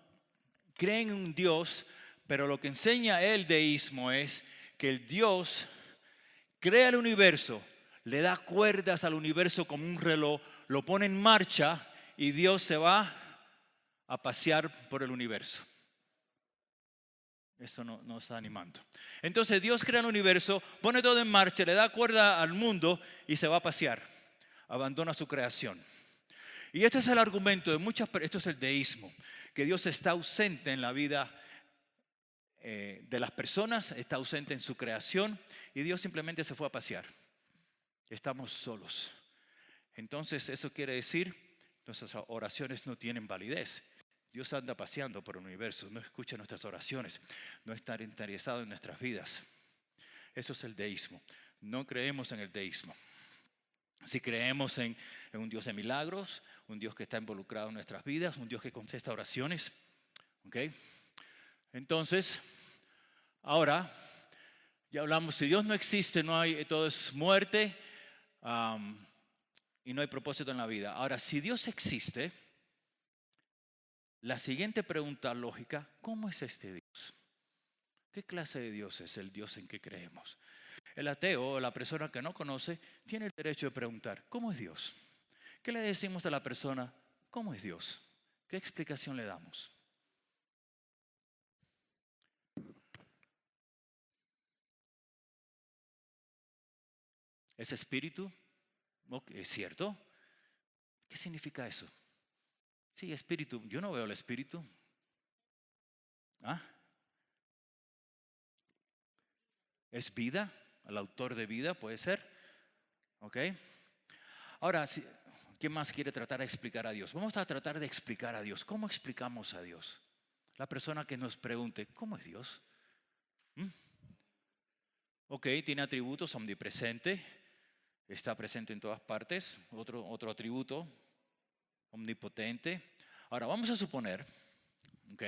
Speaker 1: creen en un Dios, pero lo que enseña el deísmo es que el Dios crea el universo, le da cuerdas al universo como un reloj, lo pone en marcha y Dios se va a pasear por el universo. Esto no está animando. Entonces Dios crea el universo, pone todo en marcha, le da cuerda al mundo y se va a pasear. Abandona su creación. Y este es el argumento de esto es el deísmo, que Dios está ausente en la vida de las personas, está ausente en su creación y Dios simplemente se fue a pasear. Estamos solos. Entonces eso quiere decir, nuestras oraciones no tienen validez. Dios anda paseando por el universo, no escucha nuestras oraciones, no está interesado en nuestras vidas. Eso es el deísmo. No creemos en el deísmo. Si creemos en un Dios de milagros, un Dios que está involucrado en nuestras vidas, un Dios que contesta oraciones. ¿Ok? Entonces, ahora, ya hablamos, si Dios no existe, todo es muerte y no hay propósito en la vida. Ahora, si Dios existe, la siguiente pregunta lógica, ¿cómo es este Dios? ¿Qué clase de Dios es el Dios en que creemos? El ateo o la persona que no conoce tiene el derecho de preguntar, ¿cómo es Dios? ¿Qué le decimos a la persona? ¿Cómo es Dios? ¿Qué explicación le damos? ¿Es espíritu? ¿Es cierto? ¿Qué significa eso? Sí, espíritu. Yo no veo el espíritu. ¿Ah? ¿Es vida? ¿El autor de vida puede ser? ¿Ok? Ahora, ¿quién más quiere tratar de explicar a Dios? Vamos a tratar de explicar a Dios. ¿Cómo explicamos a Dios? La persona que nos pregunte, ¿cómo es Dios? Ok, tiene atributos, omnipresente, está presente en todas partes. Otro atributo, omnipotente. Ahora, vamos a suponer, ok,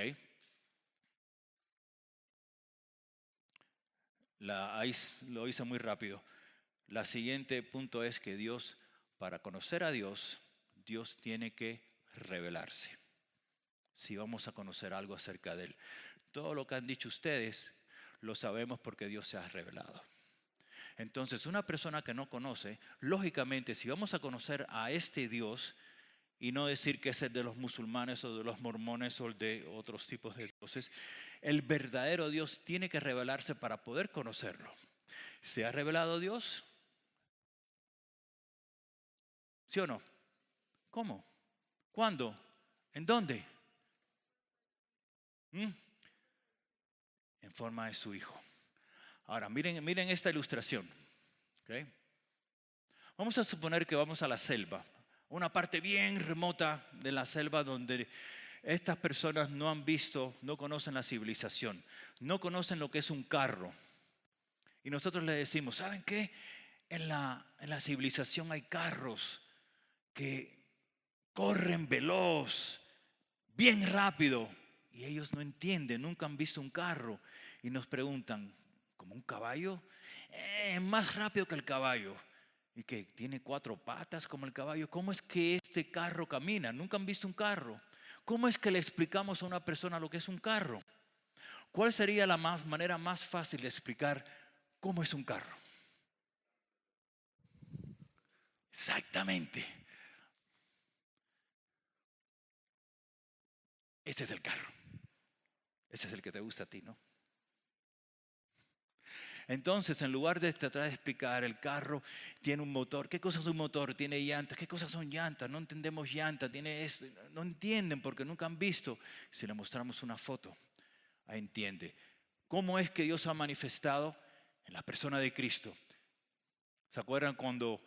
Speaker 1: lo hice muy rápido. La siguiente punto es que Dios, para conocer a Dios, Dios tiene que revelarse. Si vamos a conocer algo acerca de Él. Todo lo que han dicho ustedes, lo sabemos porque Dios se ha revelado. Entonces, una persona que no conoce, lógicamente, si vamos a conocer a este Dios, y no decir que es el de los musulmanes o de los mormones o el de otros tipos de dioses, el verdadero Dios tiene que revelarse para poder conocerlo. ¿Se ha revelado Dios? ¿Sí o no? ¿Cómo? ¿Cuándo? ¿En dónde? En forma de su Hijo. Ahora, miren esta ilustración. ¿Okay? Vamos a suponer que vamos a la selva, una parte bien remota de la selva donde estas personas no han visto, no conocen la civilización, no conocen lo que es un carro. Y nosotros les decimos, ¿saben qué? En la civilización hay carros que corren veloz, bien rápido. Y ellos no entienden, nunca han visto un carro. Y nos preguntan, ¿como un caballo? Más rápido que el caballo. Y que tiene 4 patas como el caballo. ¿Cómo es que este carro camina? Nunca han visto un carro. ¿Cómo es que le explicamos a una persona lo que es un carro? ¿Cuál sería la manera más fácil de explicar cómo es un carro? Exactamente. Este es el carro. Ese es el que te gusta a ti, ¿no? Entonces, en lugar de tratar de explicar, el carro tiene un motor. ¿Qué cosa es un motor? Tiene llantas. ¿Qué cosas son llantas? No entendemos llantas. Tiene esto. No entienden porque nunca han visto. Si le mostramos una foto, ahí entiende. ¿Cómo es que Dios ha manifestado en la persona de Cristo? ¿Se acuerdan cuando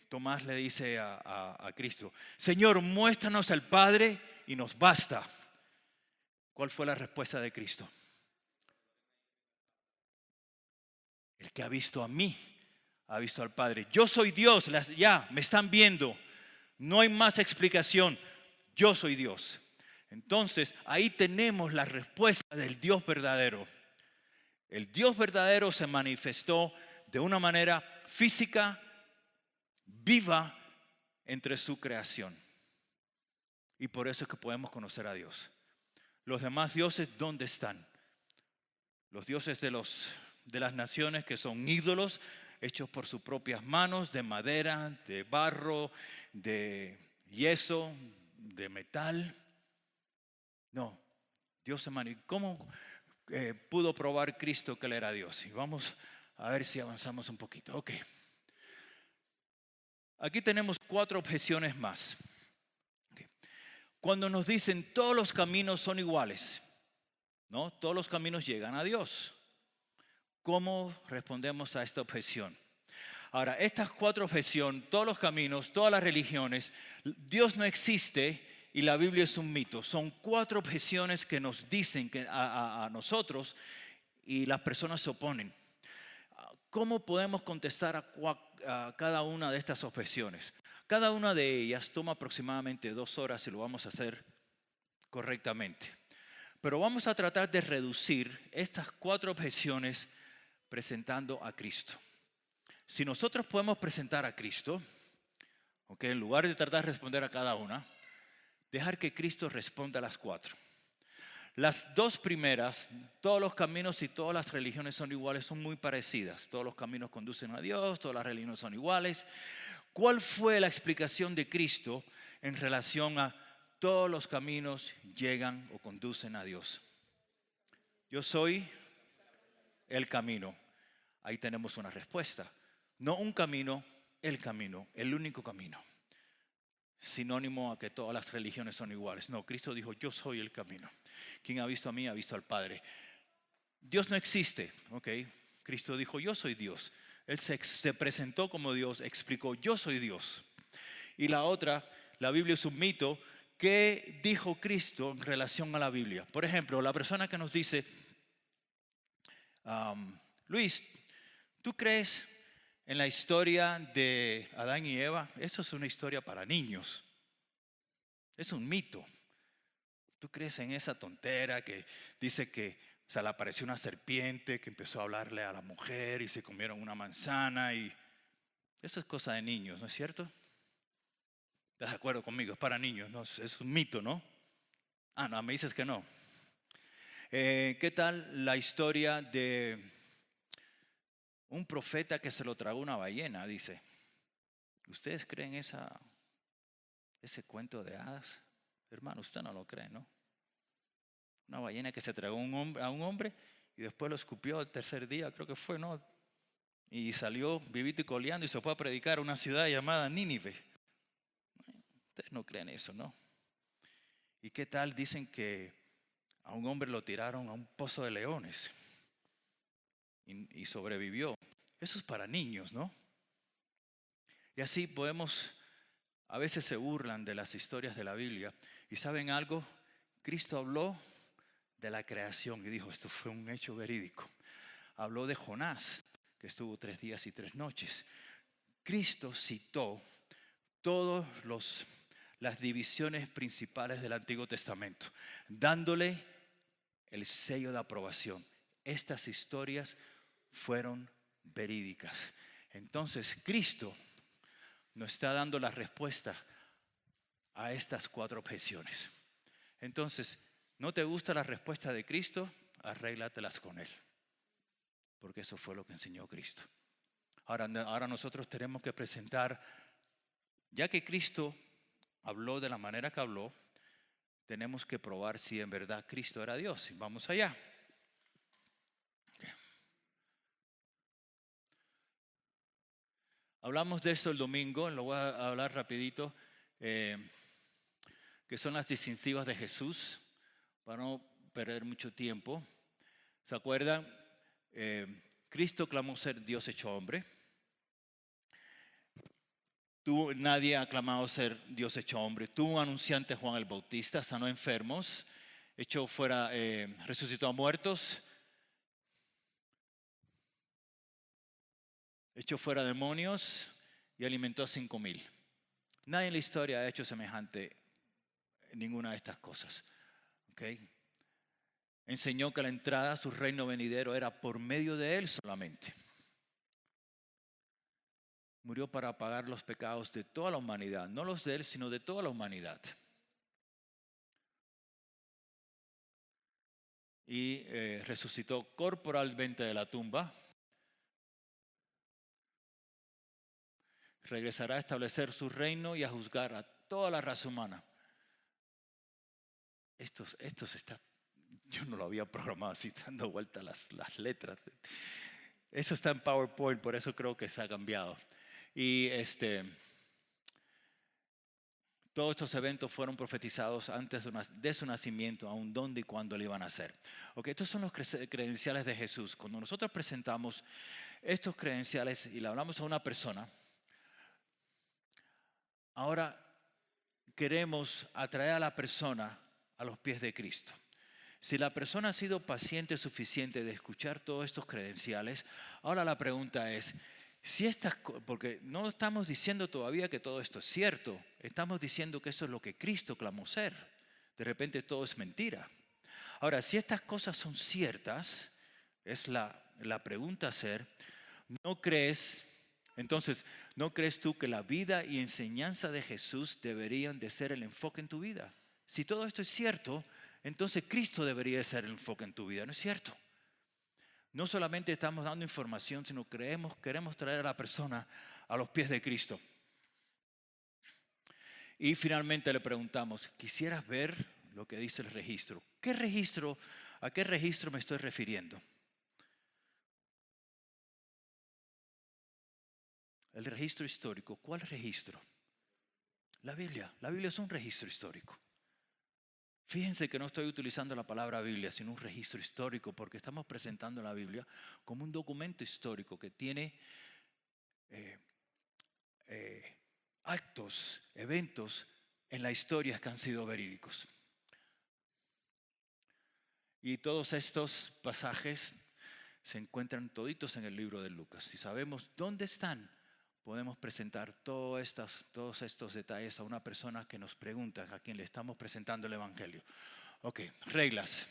Speaker 1: Tomás le dice a Cristo, Señor, muéstranos al Padre y nos basta? ¿Cuál fue la respuesta de Cristo? El que ha visto a mí, ha visto al Padre. Yo soy Dios, ya me están viendo. No hay más explicación. Yo soy Dios. Entonces, ahí tenemos la respuesta del Dios verdadero. El Dios verdadero se manifestó de una manera física, viva, entre su creación. Y por eso es que podemos conocer a Dios. Los demás dioses, ¿dónde están? Los dioses de de las naciones que son ídolos hechos por sus propias manos, de madera, de barro, de yeso, de metal. No, Dios se manifestó. ¿Cómo pudo probar Cristo que Él era Dios? Y vamos a ver si avanzamos un poquito. Ok. Aquí tenemos 4 objeciones más. Okay. Cuando nos dicen todos los caminos son iguales, ¿no? Todos los caminos llegan a Dios. ¿Cómo respondemos a esta objeción? Ahora, estas 4 objeciones, todos los caminos, todas las religiones, Dios no existe y la Biblia es un mito. Son 4 objeciones que nos dicen que a nosotros y las personas se oponen. ¿Cómo podemos contestar a cada una de estas objeciones? Cada una de ellas toma aproximadamente 2 horas y lo vamos a hacer correctamente. Pero vamos a tratar de reducir estas 4 objeciones presentando a Cristo. Si nosotros podemos presentar a Cristo, okay, en lugar de tratar de responder a cada una, dejar que Cristo responda a las 4. Las 2 primeras, todos los caminos y todas las religiones son iguales, son muy parecidas. Todos los caminos conducen a Dios, todas las religiones son iguales. ¿Cuál fue la explicación de Cristo en relación a todos los caminos llegan o conducen a Dios? Yo soy el camino. Ahí tenemos una respuesta. No un camino, el único camino. Sinónimo a que todas las religiones son iguales. No, Cristo dijo, yo soy el camino. Quien ha visto a mí ha visto al Padre. Dios no existe, ¿ok? Cristo dijo, yo soy Dios. Él se presentó como Dios, explicó, yo soy Dios. Y la otra, la Biblia es un mito. ¿Qué dijo Cristo en relación a la Biblia? Por ejemplo, la persona que nos dice, Luis, ¿tú crees en la historia de Adán y Eva? Eso es una historia para niños. Es un mito. ¿Tú crees en esa tontera que dice que se le apareció una serpiente que empezó a hablarle a la mujer y se comieron una manzana? Y eso es cosa de niños, ¿no es cierto? ¿Estás de acuerdo conmigo? Es para niños, ¿no? Es un mito, ¿no? Ah, no, me dices que no. ¿Qué tal la historia de un profeta que se lo tragó una ballena? Dice, ¿ustedes creen ese cuento de hadas? Hermano, usted no lo cree, ¿no? Una ballena que se tragó a un hombre y después lo escupió el tercer día, creo que fue, ¿no? Y salió vivito y coleando y se fue a predicar a una ciudad llamada Nínive. Ustedes no creen eso, ¿no? ¿Y qué tal dicen que a un hombre lo tiraron a un pozo de leones y sobrevivió? Eso es para niños, ¿no? Y así podemos, a veces se burlan de las historias de la Biblia. ¿Y saben algo? Cristo habló de la creación y dijo, esto fue un hecho verídico. Habló de Jonás, que estuvo 3 días y 3 noches. Cristo citó todas las divisiones principales del Antiguo Testamento, dándole el sello de aprobación. Estas historias fueron verídicas. Entonces Cristo nos está dando la respuesta a estas 4 objeciones. Entonces, ¿no te gusta la respuesta de Cristo? Arréglatelas con Él, porque eso fue lo que enseñó Cristo. Ahora nosotros tenemos que presentar, ya que Cristo habló de la manera que habló, tenemos que probar si en verdad Cristo era Dios. Vamos allá. Hablamos de esto el domingo, lo voy a hablar rapidito, que son las distintivas de Jesús, para no perder mucho tiempo. ¿Se acuerdan? Cristo clamó ser Dios hecho hombre. Nadie ha clamado ser Dios hecho hombre. Tuvo un anunciante, Juan el Bautista, sanó enfermos, resucitó a muertos, echó fuera demonios y alimentó a 5,000. Nadie en la historia ha hecho semejante ninguna de estas cosas. ¿Okay? Enseñó que la entrada a su reino venidero era por medio de Él solamente. Murió para pagar los pecados de toda la humanidad, no los de Él, sino de toda la humanidad. y resucitó corporalmente de la tumba. Regresará a establecer su reino y a juzgar a toda la raza humana. Esto está, yo no lo había programado así, dando vuelta las letras. Eso está en PowerPoint, por eso creo que se ha cambiado. Y todos estos eventos fueron profetizados antes de su nacimiento, aún dónde y cuándo le iban a hacer. Okay, estos son los credenciales de Jesús. Cuando nosotros presentamos estos credenciales y le hablamos a una persona, ahora queremos atraer a la persona a los pies de Cristo. Si la persona ha sido paciente suficiente de escuchar todos estos credenciales, ahora la pregunta es, porque no estamos diciendo todavía que todo esto es cierto, estamos diciendo que eso es lo que Cristo clamó ser. De repente todo es mentira. Ahora, si estas cosas son ciertas, es la pregunta a hacer, ¿no crees? Entonces, ¿no crees tú que la vida y enseñanza de Jesús deberían de ser el enfoque en tu vida? Si todo esto es cierto, entonces Cristo debería ser el enfoque en tu vida, ¿no es cierto? No solamente estamos dando información, sino queremos traer a la persona a los pies de Cristo. Y finalmente le preguntamos, ¿quisieras ver lo que dice el registro? ¿Qué registro? ¿A qué registro me estoy refiriendo? El registro histórico. ¿Cuál registro? La Biblia. La Biblia es un registro histórico. Fíjense que no estoy utilizando la palabra Biblia, sino un registro histórico, porque estamos presentando la Biblia como un documento histórico que tiene actos, eventos en la historia que han sido verídicos. Y todos estos pasajes se encuentran toditos en el libro de Lucas. Si sabemos dónde están, podemos presentar todos estos detalles a una persona que nos pregunta, a quien le estamos presentando el Evangelio. Ok, reglas.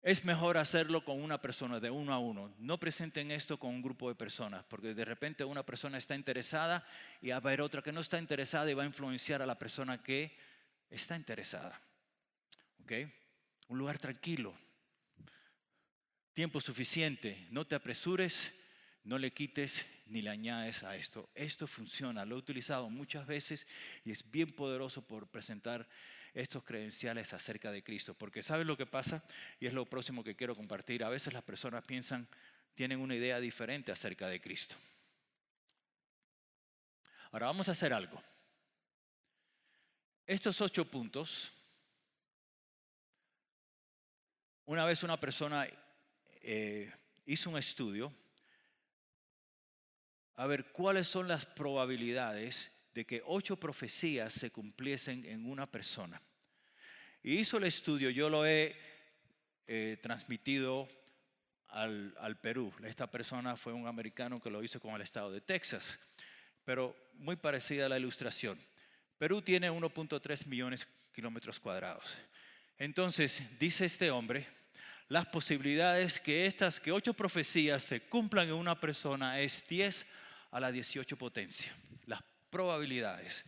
Speaker 1: Es mejor hacerlo con una persona, de uno a uno. No presenten esto con un grupo de personas, porque de repente una persona está interesada y va a haber otra que no está interesada y va a influenciar a la persona que está interesada. Ok, un lugar tranquilo, tiempo suficiente, no te apresures. No le quites ni le añades a esto. Esto funciona, lo he utilizado muchas veces y es bien poderoso por presentar estos credenciales acerca de Cristo. Porque ¿sabes lo que pasa? Y es lo próximo que quiero compartir. A veces las personas tienen una idea diferente acerca de Cristo. Ahora vamos a hacer algo. Estos 8 puntos, una vez una persona hizo un estudio a ver cuáles son las probabilidades de que 8 profecías se cumpliesen en una persona. Y hizo el estudio, yo lo he transmitido al Perú. Esta persona fue un americano que lo hizo con el estado de Texas, pero muy parecida a la ilustración. Perú tiene 1.3 millones de kilómetros cuadrados. Entonces, dice este hombre, las posibilidades que 8 profecías se cumplan en una persona es 10 a la 18 potencia. Las probabilidades.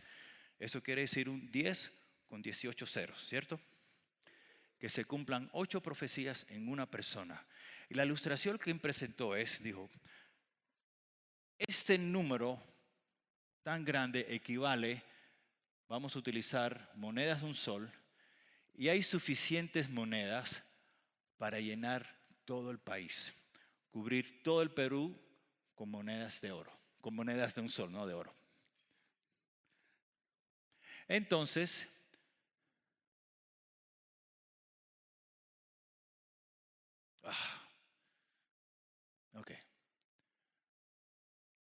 Speaker 1: Eso quiere decir un 10 con 18 ceros, ¿cierto? Que se cumplan 8 profecías en una persona. Y la ilustración que presentó dijo, este número tan grande equivale, vamos a utilizar monedas de un sol, y hay suficientes monedas para llenar todo el país, cubrir todo el Perú con monedas de oro, con monedas de un sol, no de oro. Entonces, ok,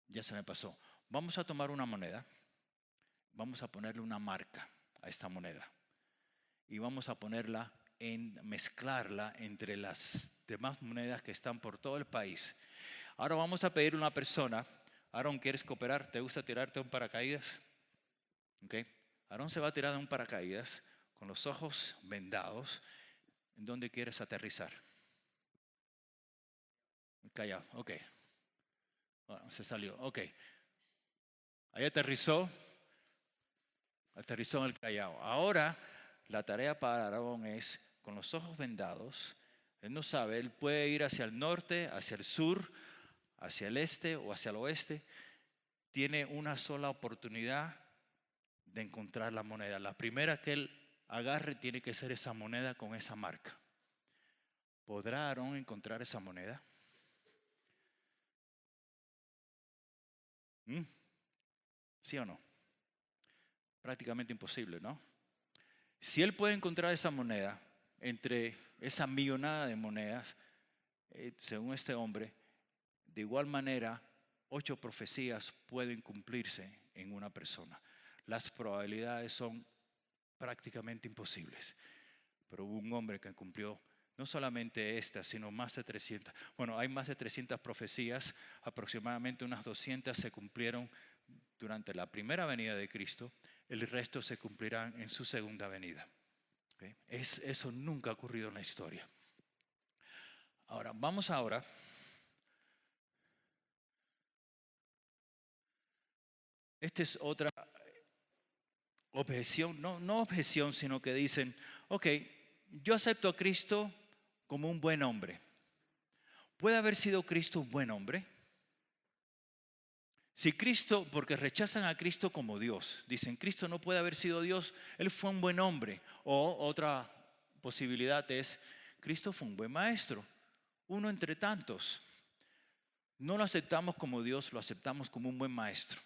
Speaker 1: ya se me pasó. Vamos a tomar una moneda, vamos a ponerle una marca a esta moneda y vamos a mezclarla entre las demás monedas que están por todo el país. Ahora vamos a pedir a una persona. Aaron, ¿quieres cooperar? ¿Te gusta tirarte un paracaídas? Okay. Aaron se va a tirar de un paracaídas con los ojos vendados. ¿En dónde quieres aterrizar? El Callao, ok. Bueno, se salió, ok. Ahí aterrizó en el Callao. Ahora la tarea para Aaron es con los ojos vendados, él no sabe, él puede ir hacia el norte, hacia el sur, hacia el este o hacia el oeste. Tiene una sola oportunidad de encontrar la moneda. La primera que él agarre tiene que ser esa moneda con esa marca. ¿Podrá Aarón encontrar esa moneda? ¿Sí o no? Prácticamente imposible, ¿no? Si él puede encontrar esa moneda entre esa millonada de monedas, según este hombre, de igual manera, 8 profecías pueden cumplirse en una persona. Las probabilidades son prácticamente imposibles. Pero hubo un hombre que cumplió no solamente esta, sino más de 300. Bueno, hay más de 300 profecías, aproximadamente unas 200 se cumplieron durante la primera venida de Cristo, el resto se cumplirán en su segunda venida. ¿Okay? Eso nunca ha ocurrido en la historia. Ahora, vamos ahora. Esta es otra objeción, no objeción, sino que dicen, ok, yo acepto a Cristo como un buen hombre. ¿Puede haber sido Cristo un buen hombre? Si Cristo, porque rechazan a Cristo como Dios, dicen Cristo no puede haber sido Dios, Él fue un buen hombre. O otra posibilidad es, Cristo fue un buen maestro, uno entre tantos. No lo aceptamos como Dios, lo aceptamos como un buen maestro.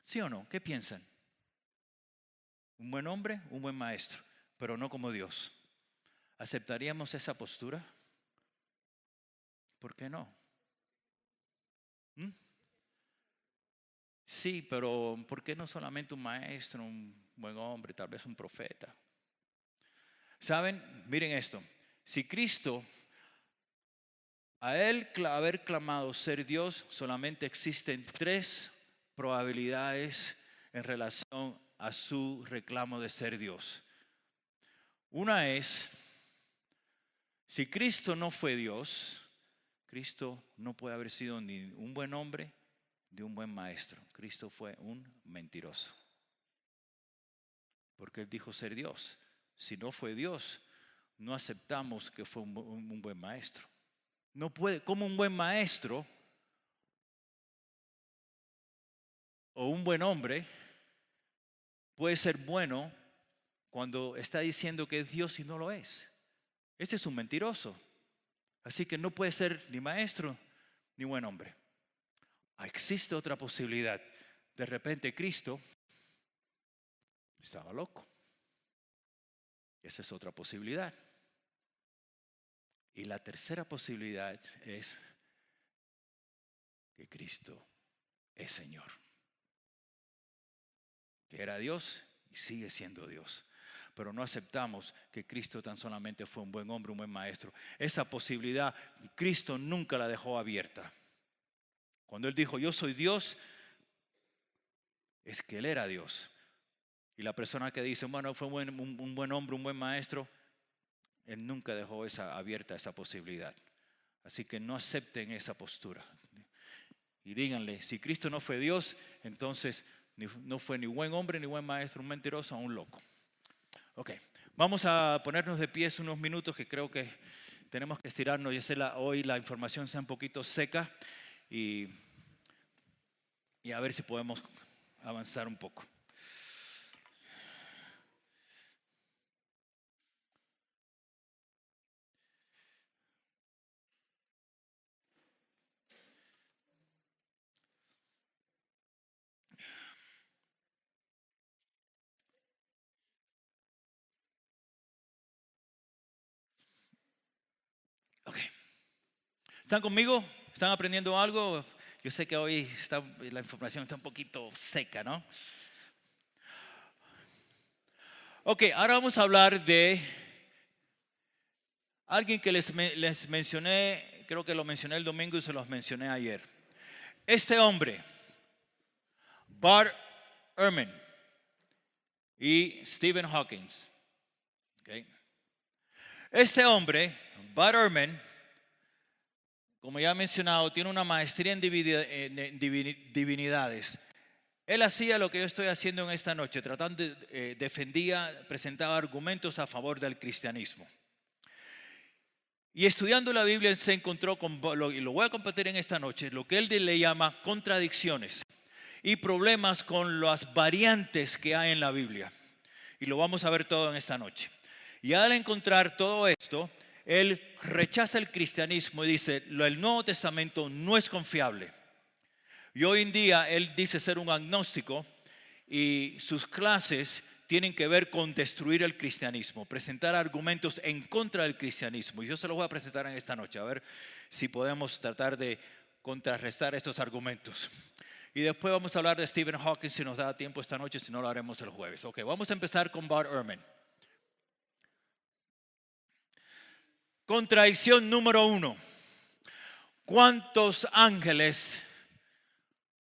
Speaker 1: ¿Sí o no? ¿Qué piensan? Un buen hombre, un buen maestro, pero no como Dios. ¿Aceptaríamos esa postura? ¿Por qué no? Sí, pero ¿por qué no solamente un maestro, un buen hombre, tal vez un profeta? ¿Saben? Miren esto. Si Cristo, a Él haber clamado ser Dios, solamente existen 3 probabilidades en relación a su reclamo de ser Dios. Una es, si Cristo no fue Dios, Cristo no puede haber sido ni un buen hombre ni un buen maestro. Cristo fue un mentiroso. Porque Él dijo ser Dios. Si no fue Dios, no aceptamos que fue un buen maestro. No puede, como un buen maestro o un buen hombre puede ser bueno cuando está diciendo que es Dios y no lo es. Ese es un mentiroso. Así que no puede ser ni maestro ni buen hombre. Existe otra posibilidad. De repente Cristo estaba loco. Esa es otra posibilidad. Y la tercera posibilidad es que Cristo es Señor. Que era Dios y sigue siendo Dios. Pero no aceptamos que Cristo tan solamente fue un buen hombre, un buen maestro. Esa posibilidad Cristo nunca la dejó abierta. Cuando Él dijo yo soy Dios, es que Él era Dios. Y la persona que dice, bueno, fue un buen hombre, un buen maestro, Él nunca dejó abierta esa posibilidad. Así que no acepten esa postura. Y díganle, si Cristo no fue Dios, entonces no fue ni buen hombre, ni buen maestro, un mentiroso, o un loco. Ok, vamos a ponernos de pies unos minutos que creo que tenemos que estirarnos. Yo sé hoy la información sea un poquito seca y a ver si podemos avanzar un poco. Ok. ¿Están conmigo? ¿Están aprendiendo algo? Yo sé que hoy la información está un poquito seca, ¿no? Ok, ahora vamos a hablar de alguien que les mencioné, creo que lo mencioné el domingo y se los mencioné ayer. Este hombre, Bart Ehrman y Stephen Hawking. Okay. Este hombre, Bart Ehrman, como ya he mencionado, tiene una maestría en divinidades. Él hacía lo que yo estoy haciendo en esta noche, tratando presentaba argumentos a favor del cristianismo. Y estudiando la Biblia, él se encontró y lo voy a compartir en esta noche, lo que él le llama contradicciones y problemas con las variantes que hay en la Biblia. Y lo vamos a ver todo en esta noche. Y al encontrar todo esto, él rechaza el cristianismo y dice, el Nuevo Testamento no es confiable. Y hoy en día él dice ser un agnóstico y sus clases tienen que ver con destruir el cristianismo, presentar argumentos en contra del cristianismo. Y yo se los voy a presentar en esta noche, a ver si podemos tratar de contrarrestar estos argumentos. Y después vamos a hablar de Stephen Hawking si nos da tiempo esta noche, si no lo haremos el jueves. Ok, vamos a empezar con Bart Ehrman. Contradicción número 1. ¿Cuántos ángeles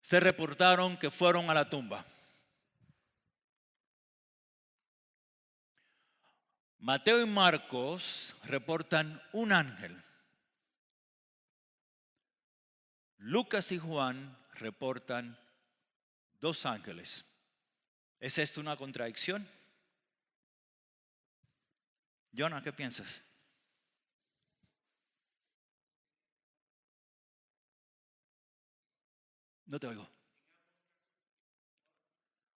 Speaker 1: se reportaron que fueron a la tumba? Mateo y Marcos reportan un ángel. Lucas y Juan reportan 2 ángeles. ¿Es esto una contradicción? Jonah, ¿qué piensas? No te oigo.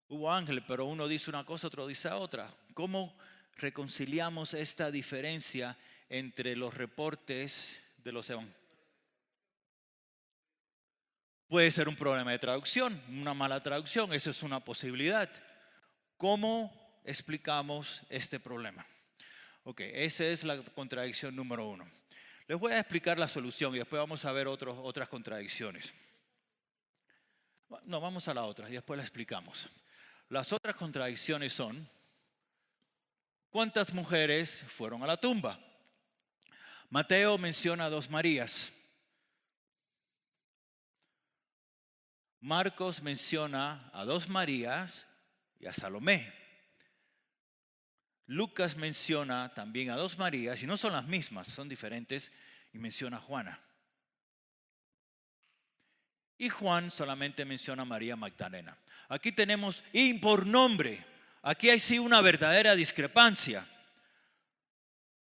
Speaker 1: Hubo ángeles, pero uno dice una cosa, otro dice otra. ¿Cómo reconciliamos esta diferencia entre los reportes de los evangelios? Puede ser un problema de traducción, una mala traducción, eso es una posibilidad. ¿Cómo explicamos este problema? Ok, esa es la contradicción número 1. Les voy a explicar la solución y después vamos a ver otras contradicciones. No, vamos a la otra y después la explicamos. Las otras contradicciones son, ¿cuántas mujeres fueron a la tumba? Mateo menciona a 2 Marías. Marcos menciona a 2 Marías y a Salomé. Lucas menciona también a 2 Marías, y no son las mismas, son diferentes, y menciona a Juana. Y Juan solamente menciona a María Magdalena. Aquí tenemos, y por nombre, aquí hay sí una verdadera discrepancia.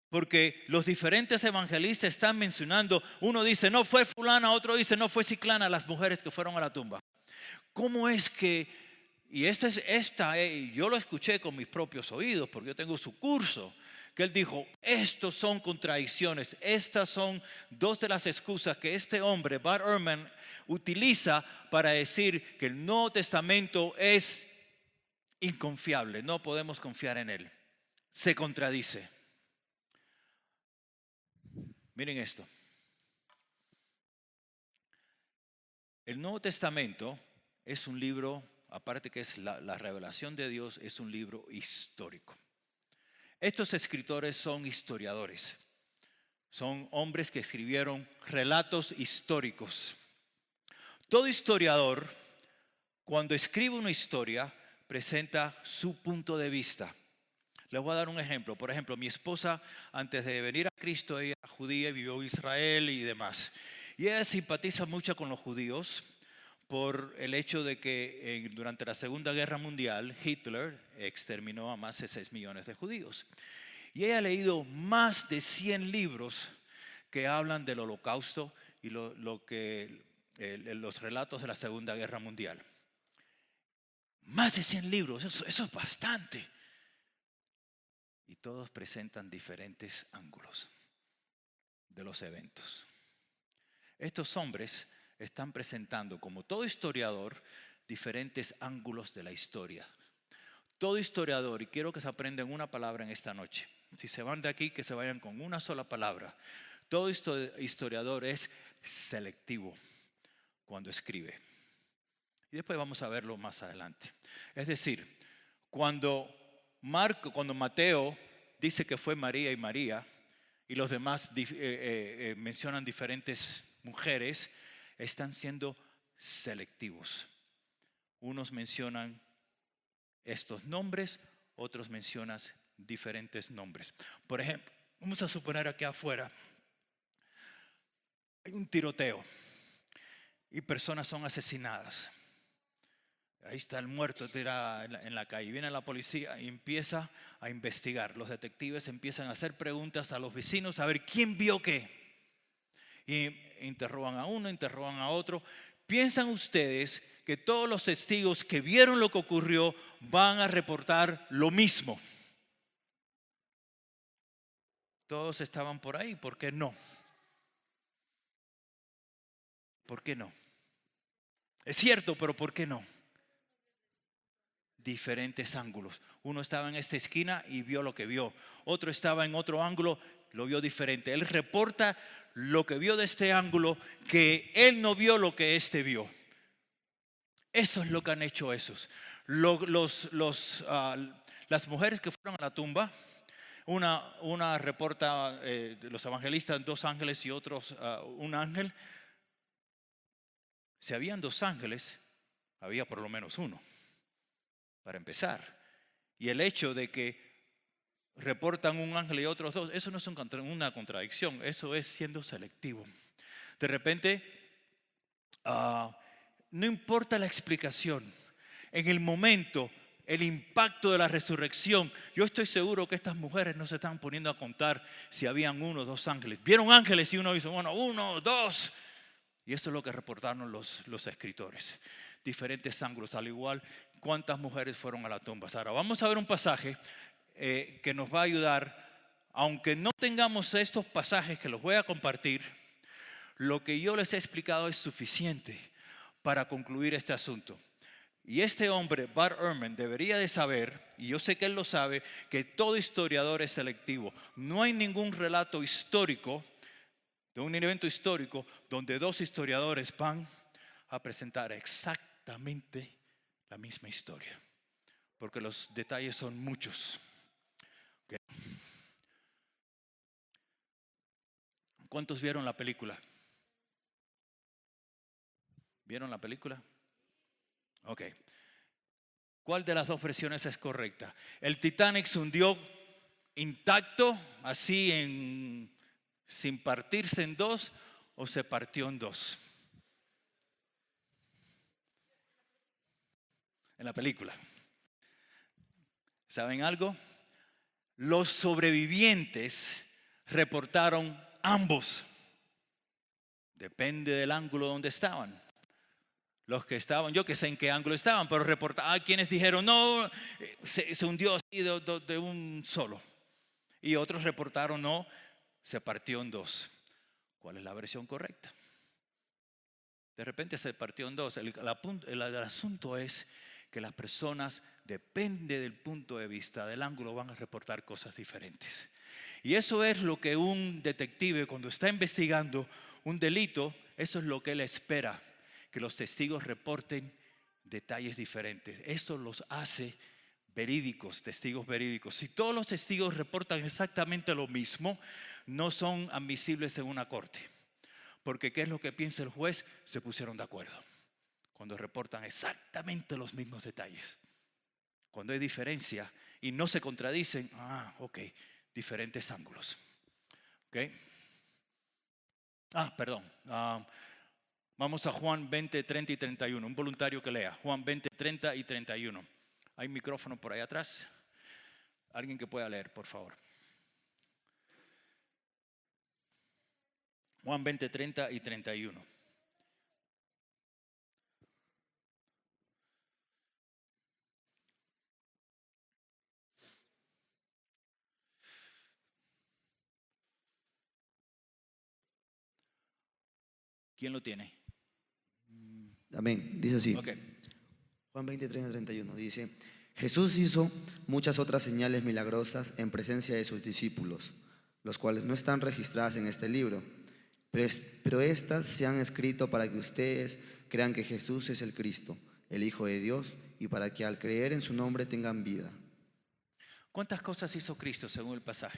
Speaker 1: Porque los diferentes evangelistas están mencionando, uno dice no fue fulana, otro dice no fue ciclana, las mujeres que fueron a la tumba. ¿Cómo es que, y yo lo escuché con mis propios oídos porque yo tengo su curso, que él dijo, estos son contradicciones, estas son 2 de las excusas que este hombre, Bart Ehrman, utiliza para decir que el Nuevo Testamento es inconfiable, no podemos confiar en él, se contradice. Miren esto. El Nuevo Testamento es un libro, aparte que es la revelación de Dios, es un libro histórico. Estos escritores son historiadores. Son hombres que escribieron relatos históricos. Todo historiador, cuando escribe una historia, presenta su punto de vista. Les voy a dar un ejemplo. Por ejemplo, mi esposa, antes de venir a Cristo, ella era judía, vivió en Israel y demás. Y ella simpatiza mucho con los judíos por el hecho de que durante la Segunda Guerra Mundial, Hitler exterminó a más de 6 millones de judíos. Y ella ha leído más de 100 libros que hablan del Holocausto y los relatos de la Segunda Guerra Mundial. Más de 100 libros, eso es bastante. Y todos presentan diferentes ángulos de los eventos. Estos hombres están presentando, como todo historiador, diferentes ángulos de la historia. Todo historiador, y quiero que se aprendan una palabra en esta noche. Si se van de aquí, que se vayan con una sola palabra. Todo historiador es selectivo cuando escribe. Y después vamos a verlo más adelante. Es decir, cuando Mateo dice que fue María y María, y los demás mencionan diferentes mujeres, están siendo selectivos. Unos mencionan estos nombres, otros mencionan diferentes nombres. Por ejemplo, vamos a suponer aquí afuera hay un tiroteo y personas son asesinadas. Ahí está el muerto tirado en la calle. Viene la policía y empieza a investigar. Los detectives empiezan a hacer preguntas a los vecinos a ver quién vio qué. Y interrogan a uno, interrogan a otro. ¿Piensan ustedes que todos los testigos que vieron lo que ocurrió van a reportar lo mismo? Todos estaban por ahí, ¿por qué no? ¿Por qué no? Es cierto, pero ¿por qué no? Diferentes ángulos. Uno estaba en esta esquina y vio lo que vio. Otro estaba en otro ángulo, lo vio diferente. Él reporta lo que vio de este ángulo, que él no vio lo que este vio. Eso es lo que han hecho esos. Las mujeres que fueron a la tumba, una reporta de los evangelistas, 2 ángeles y otros un ángel. Si habían 2 ángeles, había por lo menos uno, para empezar. Y el hecho de que reportan un ángel y otros 2, eso no es una contradicción, eso es siendo selectivo. De repente, no importa la explicación, en el momento, el impacto de la resurrección, yo estoy seguro que estas mujeres no se están poniendo a contar si habían 1 o 2 ángeles. Vieron ángeles y uno dice, bueno, 1, 2. Y eso es lo que reportaron los escritores. Diferentes ángulos, al igual cuántas mujeres fueron a la tumba. Ahora vamos a ver un pasaje que nos va a ayudar. Aunque no tengamos estos pasajes que los voy a compartir, lo que yo les he explicado es suficiente para concluir este asunto. Y este hombre, Bart Ehrman, debería de saber, y yo sé que él lo sabe, que todo historiador es selectivo. No hay ningún relato histórico de un evento histórico donde 2 historiadores van a presentar exactamente la misma historia, porque los detalles son muchos. Okay. ¿Cuántos vieron la película? ¿Vieron la película? Ok. ¿Cuál de las 2 versiones es correcta? ¿El Titanic se hundió intacto, así sin partirse en 2, o se partió en 2? En la película. ¿Saben algo? Los sobrevivientes reportaron ambos. Depende del ángulo donde estaban. Los que estaban, yo que sé en qué ángulo estaban, pero reportaron, quienes dijeron no, se hundió así de un solo. Y otros reportaron no, se partió en 2. ¿Cuál es la versión correcta? De repente se partió en 2. El asunto es que las personas, depende del punto de vista, del ángulo, van a reportar cosas diferentes. Y eso es lo que un detective, cuando está investigando un delito, eso es lo que él espera, que los testigos reporten detalles diferentes. Eso los hace verídicos, testigos verídicos. Si todos los testigos reportan exactamente lo mismo, no son admisibles en una corte. Porque ¿qué es lo que piensa el juez? Se pusieron de acuerdo cuando reportan exactamente los mismos detalles. Cuando hay diferencia y no se contradicen, ok, diferentes ángulos. Ok. Perdón. Vamos a Juan 20, 30 y 31. Un voluntario que lea. Juan 20, 30 y 31. Hay micrófono por ahí atrás. Alguien que pueda leer, por favor. Juan 20, 30 y 31. ¿Quién lo tiene?
Speaker 4: Amén. Dice así.
Speaker 1: Okay.
Speaker 4: Juan 20, 30, 31 dice: Jesús hizo muchas otras señales milagrosas en presencia de sus discípulos, los cuales no están registradas en este libro, pero estas se han escrito para que ustedes crean que Jesús es el Cristo, el Hijo de Dios, y para que al creer en su nombre tengan vida.
Speaker 1: ¿Cuántas cosas hizo Cristo según el pasaje?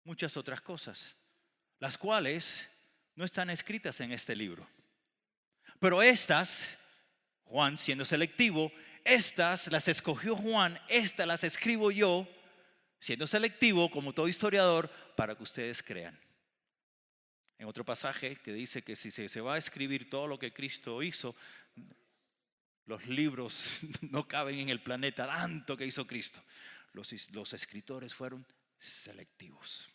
Speaker 1: Muchas otras cosas, las cuales no están escritas en este libro. Pero estas, Juan siendo selectivo, estas las escogió Juan, estas las escribo yo, siendo selectivo como todo historiador, para que ustedes crean. en otro pasaje que dice que si se va a escribir todo lo que Cristo hizo, los libros no caben en el planeta, tanto que hizo Cristo. Los escritores fueron selectivos.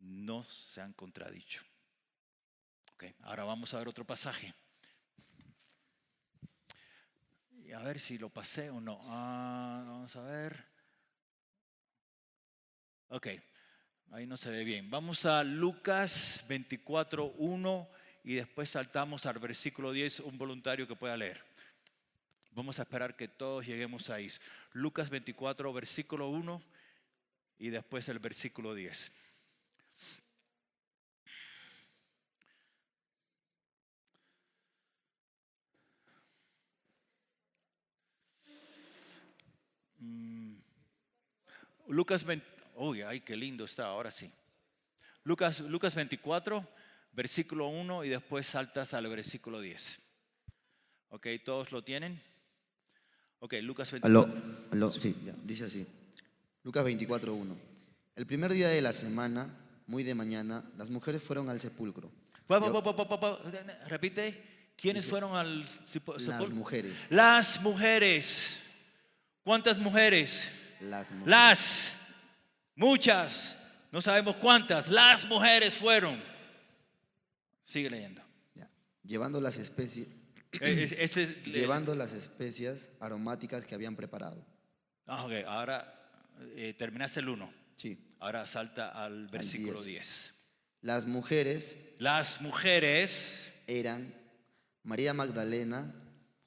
Speaker 1: No se han contradicho. Okay, ahora vamos a ver otro pasaje. Y a ver si lo pasé o no. Vamos a ver. Ok, ahí no se ve bien. Vamos a Lucas 24:1 y después saltamos al versículo 10, un voluntario que pueda leer. Vamos a esperar que todos lleguemos ahí. Lucas 24, versículo 1 y después el versículo 10. Lucas 20, uy, ay, qué lindo está, ahora sí. Lucas 24, versículo 1 y después saltas al versículo 10. Ok, ¿todos lo tienen? Ok, Lucas 24.
Speaker 4: Sí, ya, dice así. Lucas 24:1. El primer día de la semana, muy de mañana, las mujeres fueron al sepulcro.
Speaker 1: Repite, ¿quiénes
Speaker 4: Dice,
Speaker 1: fueron al sepulcro?
Speaker 4: Las mujeres.
Speaker 1: Las mujeres. ¿Cuántas mujeres?
Speaker 4: Las mujeres.
Speaker 1: Muchas, no sabemos cuántas, las mujeres fueron. Sigue leyendo.
Speaker 4: Ya. Llevando las especies, llevando las especias aromáticas que habían preparado.
Speaker 1: Ok, ahora terminaste el 1.
Speaker 4: Sí.
Speaker 1: Ahora salta al versículo
Speaker 4: 10.
Speaker 1: 10.
Speaker 4: Las mujeres eran María Magdalena,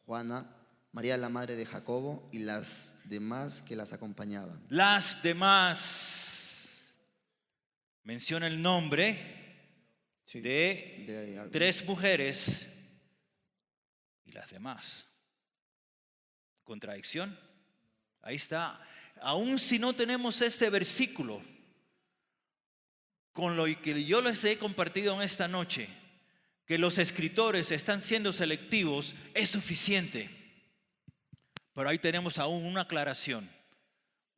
Speaker 4: Juana, María la madre de Jacobo y las demás que las acompañaban.
Speaker 1: Las demás. Menciona el nombre de 3 mujeres y las demás. ¿Contradicción? Ahí está. Aún si no tenemos este versículo, con lo que yo les he compartido en esta noche, que los escritores están siendo selectivos, es suficiente. Pero ahí tenemos aún una aclaración.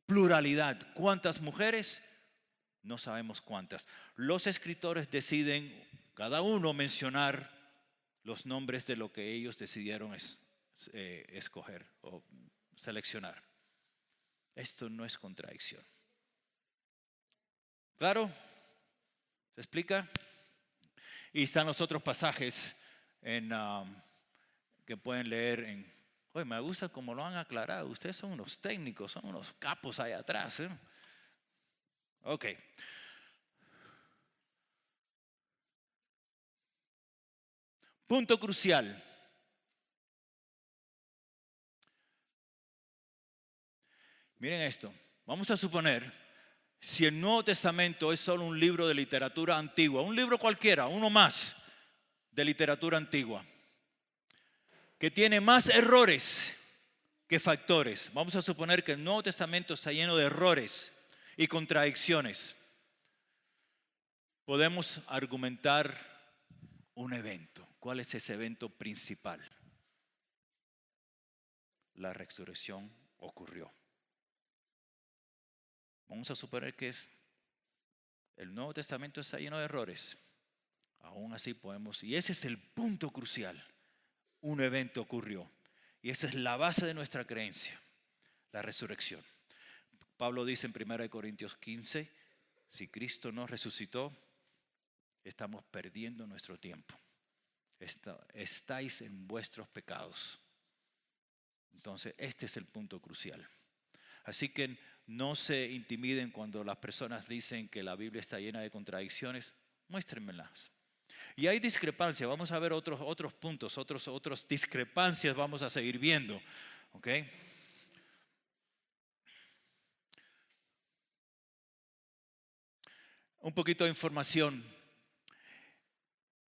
Speaker 1: Pluralidad. ¿Cuántas mujeres? No sabemos cuántas. Los escritores deciden, cada uno, mencionar los nombres de lo que ellos decidieron escoger o seleccionar. Esto no es contradicción. ¿Claro? ¿Se explica? Y están los otros pasajes que pueden leer en... Oye, me gusta cómo lo han aclarado. Ustedes son unos técnicos, son unos capos ahí atrás. Ok. Punto crucial. Miren esto. Vamos a suponer, si el Nuevo Testamento es solo un libro de literatura antigua, un libro cualquiera, uno más de literatura antigua, que tiene más errores que factores. Vamos a suponer que el Nuevo Testamento está lleno de errores y contradicciones. Podemos argumentar un evento. ¿Cuál es ese evento principal? La resurrección ocurrió. Vamos a suponer que el Nuevo Testamento está lleno de errores. Aún así podemos, y ese es el punto crucial. Un evento ocurrió. Y esa es la base de nuestra creencia, la resurrección. Pablo dice en 1 Corintios 15, si Cristo no resucitó, estamos perdiendo nuestro tiempo. Estáis en vuestros pecados. Entonces, este es el punto crucial. Así que no se intimiden cuando las personas dicen que la Biblia está llena de contradicciones. Muéstrenmelas. Y hay discrepancias, vamos a ver otros puntos, otras discrepancias vamos a seguir viendo. ¿Ok? Un poquito de información.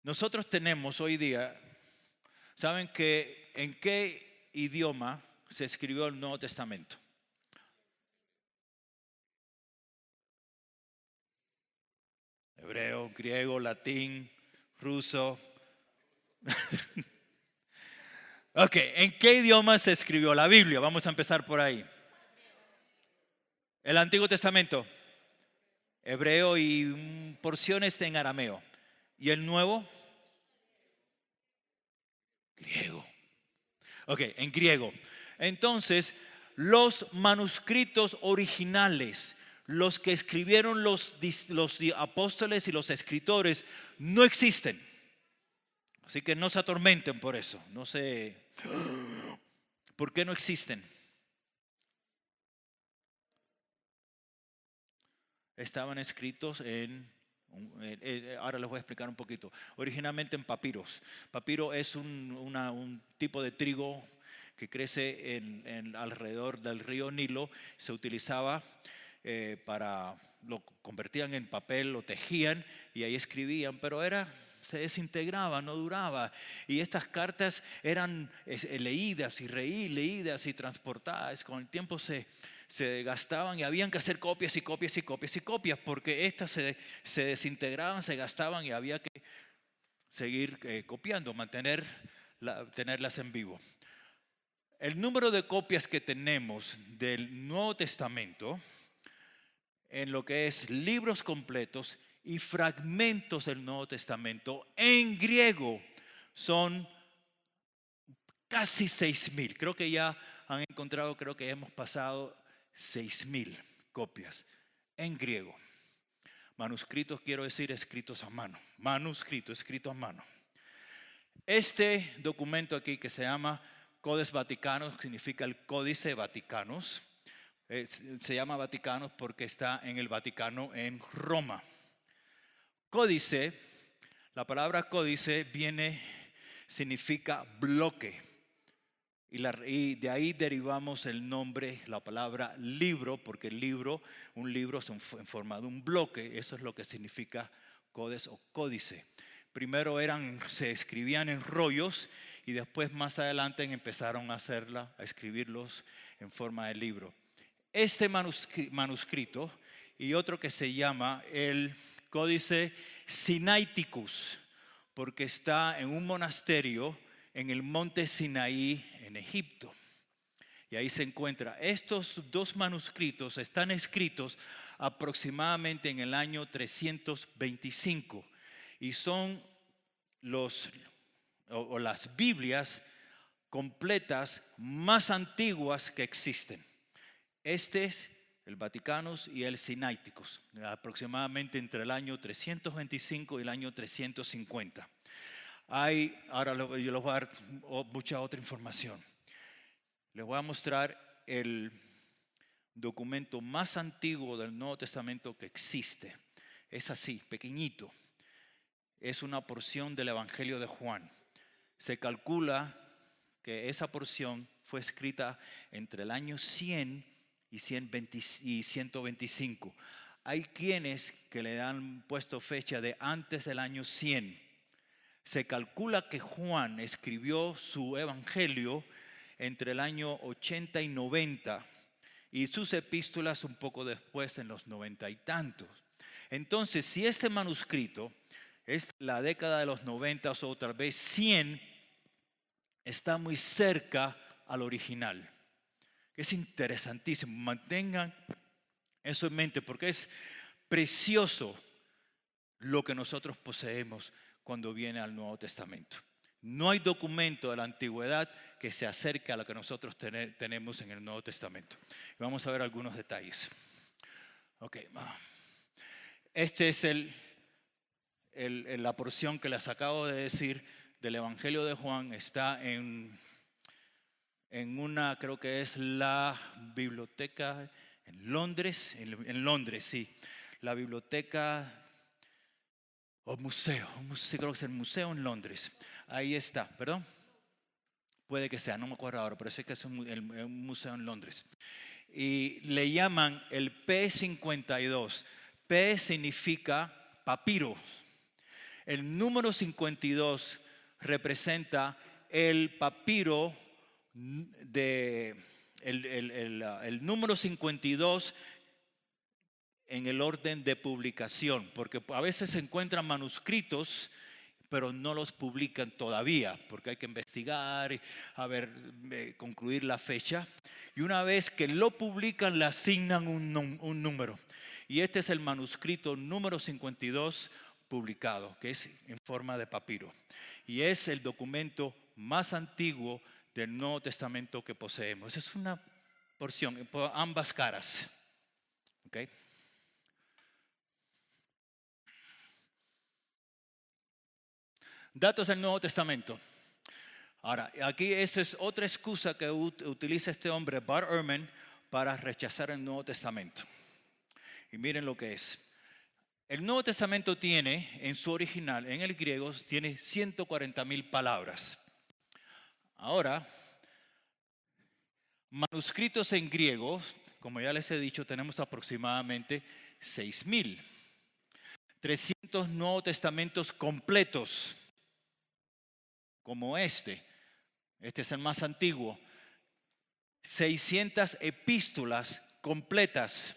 Speaker 1: Nosotros tenemos hoy día, ¿saben en qué idioma se escribió el Nuevo Testamento? Hebreo, griego, latín, ruso. Ok, ¿en qué idioma se escribió la Biblia? Vamos a empezar por ahí. El Antiguo Testamento, hebreo y porciones en arameo. ¿Y el nuevo? Griego. Ok, en griego. Entonces, los manuscritos originales, los que escribieron los apóstoles y los escritores, no existen. Así que no se atormenten por eso. No sé. ¿Por qué no existen? Estaban escritos ahora les voy a explicar un poquito. Originalmente en papiros. Papiro es un tipo de trigo que crece alrededor del río Nilo. Se utilizaba lo convertían en papel, lo tejían y ahí escribían, pero se desintegraba, no duraba. Y estas cartas eran leídas y leídas y transportadas. Con el tiempo se gastaban y habían que hacer copias y copias y copias y copias, porque estas se desintegraban, se gastaban y había que seguir copiando, tenerlas en vivo. El número de copias que tenemos del Nuevo Testamento en lo que es libros completos y fragmentos del Nuevo Testamento en griego son casi 6,000. Creo que ya han encontrado, creo que hemos pasado 6,000 copias en griego. Manuscritos, quiero decir, escritos a mano. Manuscrito, escrito a mano. Este documento aquí que se llama Codex Vaticanus, significa el Códice Vaticanus. Se llama Vaticanus porque está en el Vaticano en Roma. Códice, la palabra códice significa bloque. Y de ahí derivamos el nombre, la palabra libro, porque un libro es en forma de un bloque. Eso es lo que significa codex o códice. Primero se escribían en rollos y después más adelante empezaron a escribirlos en forma de libro. Este manuscrito y otro que se llama el Códice Sinaiticus, porque está en un monasterio en el monte Sinaí en Egipto. Y ahí se encuentra. Estos dos manuscritos están escritos aproximadamente en el año 325 y son las Biblias completas más antiguas que existen. Este es el Vaticanus y el Sinaiticus, aproximadamente entre el año 325 y el año 350. Ahora yo les voy a dar mucha otra información. Les voy a mostrar el documento más antiguo del Nuevo Testamento que existe. Es así, pequeñito. Es una porción del Evangelio de Juan. Se calcula que esa porción fue escrita entre el año 100 y 125. Hay quienes que le han puesto fecha de antes del año 100. Se calcula que Juan escribió su evangelio entre el año 80 y 90 y sus epístolas un poco después, en los 90 y tantos. Entonces, si este manuscrito es la década de los 90 o tal vez 100, está muy cerca al original. Es interesantísimo. Mantengan eso en mente porque es precioso lo que nosotros poseemos cuando viene al Nuevo Testamento. No hay documento de la antigüedad que se acerque a lo que nosotros tenemos en el Nuevo Testamento. Vamos a ver algunos detalles. Ok. Este es la porción que les acabo de decir del Evangelio de Juan. Está en una, creo que es la biblioteca en Londres, sí, la biblioteca o museo, creo que es el museo en Londres. Ahí está, perdón. Puede que sea, no me acuerdo ahora, pero sé que es un museo en Londres. Y le llaman el P52. P significa papiro. El número 52 representa el papiro el número 52 en el orden de publicación, porque a veces se encuentran manuscritos pero no los publican todavía porque hay que investigar, concluir la fecha, y una vez que lo publican le asignan un número, y este es el manuscrito número 52 publicado, que es en forma de papiro. Y es el documento más antiguo del Nuevo Testamento que poseemos. Es una porción por ambas caras. ¿Okay? Datos del Nuevo Testamento. Ahora, aquí esta es otra excusa que utiliza este hombre, Bart Ehrman, para rechazar el Nuevo Testamento. Y miren lo que es. El Nuevo Testamento tiene, en su original, en el griego, tiene 140,000 palabras. Ahora, manuscritos en griego, como ya les he dicho, tenemos aproximadamente 6,000. 300 Nuevos Testamentos completos, como este. Este es el más antiguo. 600 epístolas completas.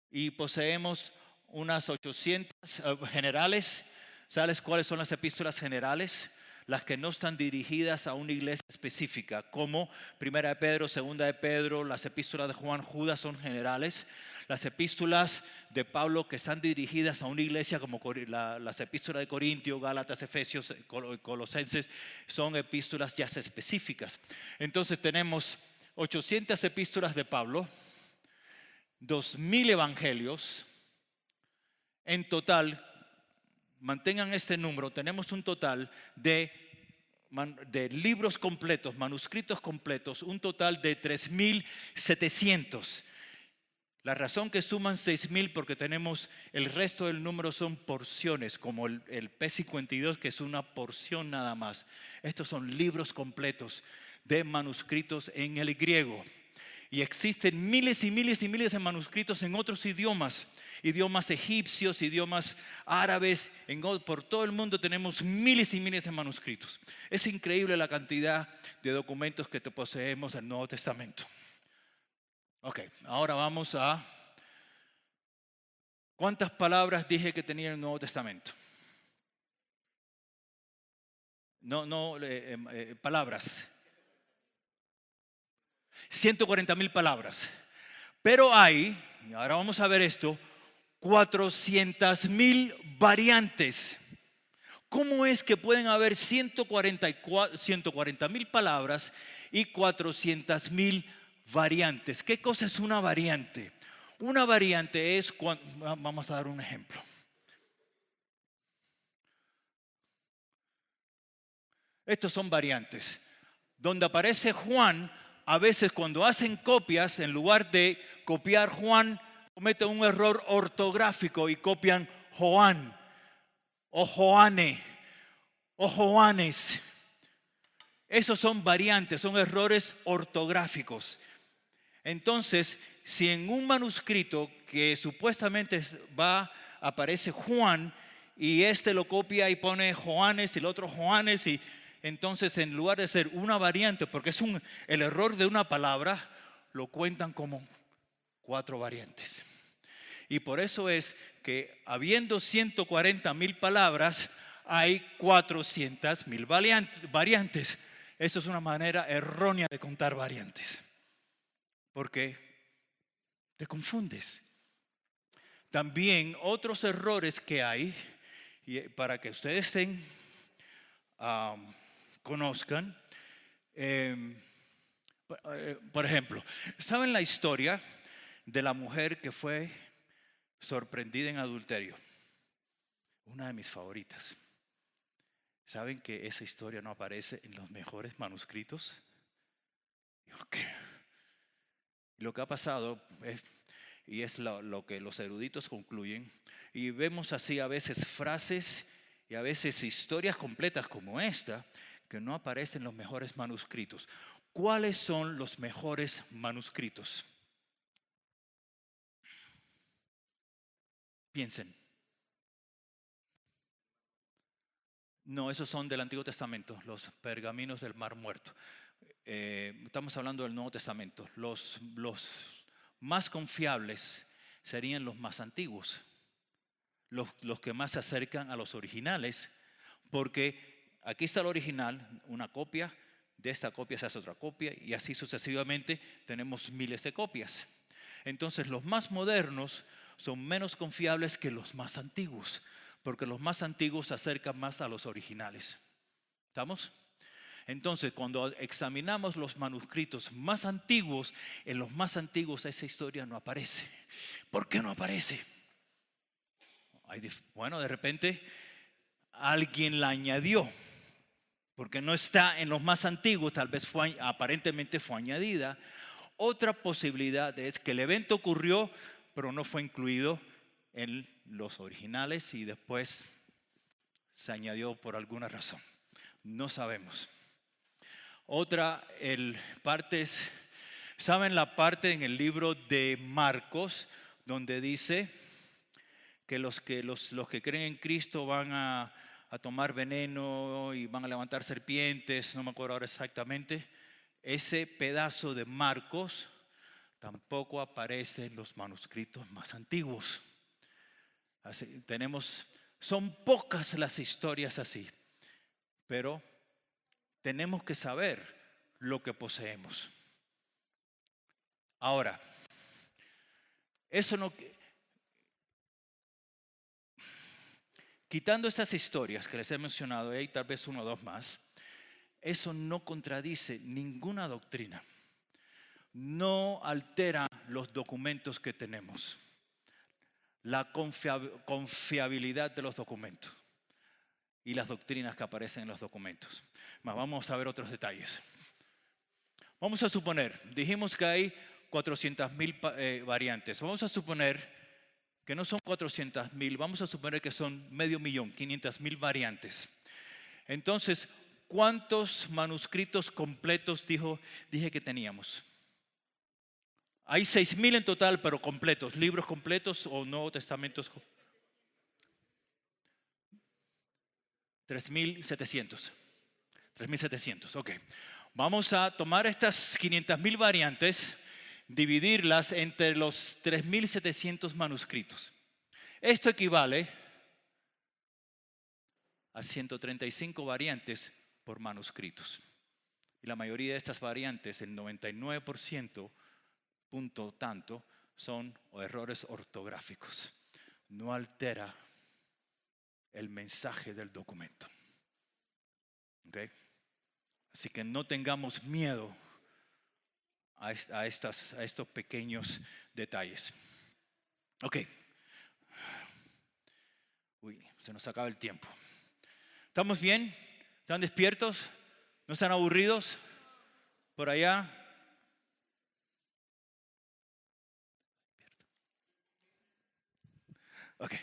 Speaker 1: Y poseemos unas 800 generales. ¿Sabes cuáles son las epístolas generales? Las que no están dirigidas a una iglesia específica, como Primera de Pedro, Segunda de Pedro, las epístolas de Juan, Judas son generales. Las epístolas de Pablo que están dirigidas a una iglesia como las epístolas de Corintios, Gálatas, Efesios, Colosenses, son epístolas ya específicas. Entonces tenemos 800 epístolas de Pablo, 2,000 evangelios. En total, mantengan este número, tenemos un total de libros completos, manuscritos completos, un total de 3,700. La razón que suman 6,000 porque tenemos el resto del número son porciones, como el P52, que es una porción nada más. Estos son libros completos de manuscritos en el griego. Y existen miles y miles y miles de manuscritos en otros idiomas. Idiomas egipcios, idiomas árabes, por todo el mundo tenemos miles y miles de manuscritos. Es increíble la cantidad de documentos que poseemos del Nuevo Testamento. Ok, ahora vamos a... ¿Cuántas palabras dije que tenía el Nuevo Testamento? Palabras. 140,000 palabras. Pero hay, y ahora vamos a ver esto, 400,000 variantes. ¿Cómo es que pueden haber 140,000 palabras y 400,000 variantes? ¿Qué cosa es una variante? Una variante es vamos a dar un ejemplo. Estos son variantes. Donde aparece Juan, a veces cuando hacen copias, en lugar de copiar Juan, cometen un error ortográfico y copian Joan, o Joane, o Joanes. Esos son variantes, son errores ortográficos. Entonces, si en un manuscrito que supuestamente aparece Juan y este lo copia y pone Joanes y el otro Joanes, y entonces en lugar de ser una variante, porque es el error de una palabra, lo cuentan como 4 variantes. Y por eso es que habiendo 140,000 palabras, hay 400,000 variantes. Eso es una manera errónea de contar variantes, porque te confundes. También otros errores que hay, y para que ustedes conozcan, por ejemplo, ¿saben la historia de la mujer que fue sorprendida en adulterio? Una de mis favoritas. ¿Saben que esa historia no aparece en los mejores manuscritos? Lo que ha pasado es lo que los eruditos concluyen, y vemos así a veces frases y a veces historias completas como esta que no aparecen en los mejores manuscritos. ¿Cuáles son los mejores manuscritos? Piensen. No, esos son del Antiguo Testamento, los pergaminos del Mar Muerto. Estamos hablando del Nuevo Testamento. Los más confiables serían los más antiguos, los que más se acercan a los originales, porque aquí está el original, una copia, de esta copia se hace otra copia y así sucesivamente tenemos miles de copias. Entonces los más modernos son menos confiables que los más antiguos, porque los más antiguos se acercan más a los originales. ¿Estamos? Entonces, cuando examinamos los manuscritos más antiguos, en los más antiguos esa historia no aparece. ¿Por qué no aparece? Bueno, de repente alguien la añadió, porque no está en los más antiguos, tal vez aparentemente fue añadida. Otra posibilidad es que el evento ocurrió, pero no fue incluido en los originales y después se añadió por alguna razón. No sabemos. Otra, ¿saben la parte en el libro de Marcos donde dice que los que creen en Cristo van a tomar veneno y van a levantar serpientes? No me acuerdo ahora exactamente. Ese pedazo de Marcos tampoco aparece en los manuscritos más antiguos. Son pocas las historias así, pero tenemos que saber lo que poseemos. Ahora, quitando estas historias que les he mencionado, y hay tal vez uno o dos más, eso no contradice ninguna doctrina, no altera los documentos que tenemos, la confiabilidad de los documentos y las doctrinas que aparecen en los documentos. Vamos a ver otros detalles. Vamos a suponer, dijimos que hay 400,000 variantes. Vamos a suponer que no son 400,000, vamos a suponer que son 500,000, 500,000 variantes. Entonces, ¿cuántos manuscritos completos dije que teníamos? Hay 6,000 en total, pero completos, libros completos o Nuevos Testamentos. 3,700. 3,700, ok. Vamos a tomar estas 500,000 variantes, dividirlas entre los 3,700 manuscritos. Esto equivale a 135 variantes por manuscritos. Y la mayoría de estas variantes, el 99%, punto tanto, son errores ortográficos. No altera el mensaje del documento. ¿Okay? Así que no tengamos miedo a estos pequeños detalles. Ok. Uy, se nos acaba el tiempo. ¿Estamos bien? ¿Están despiertos? ¿No están aburridos? Por allá. Ok.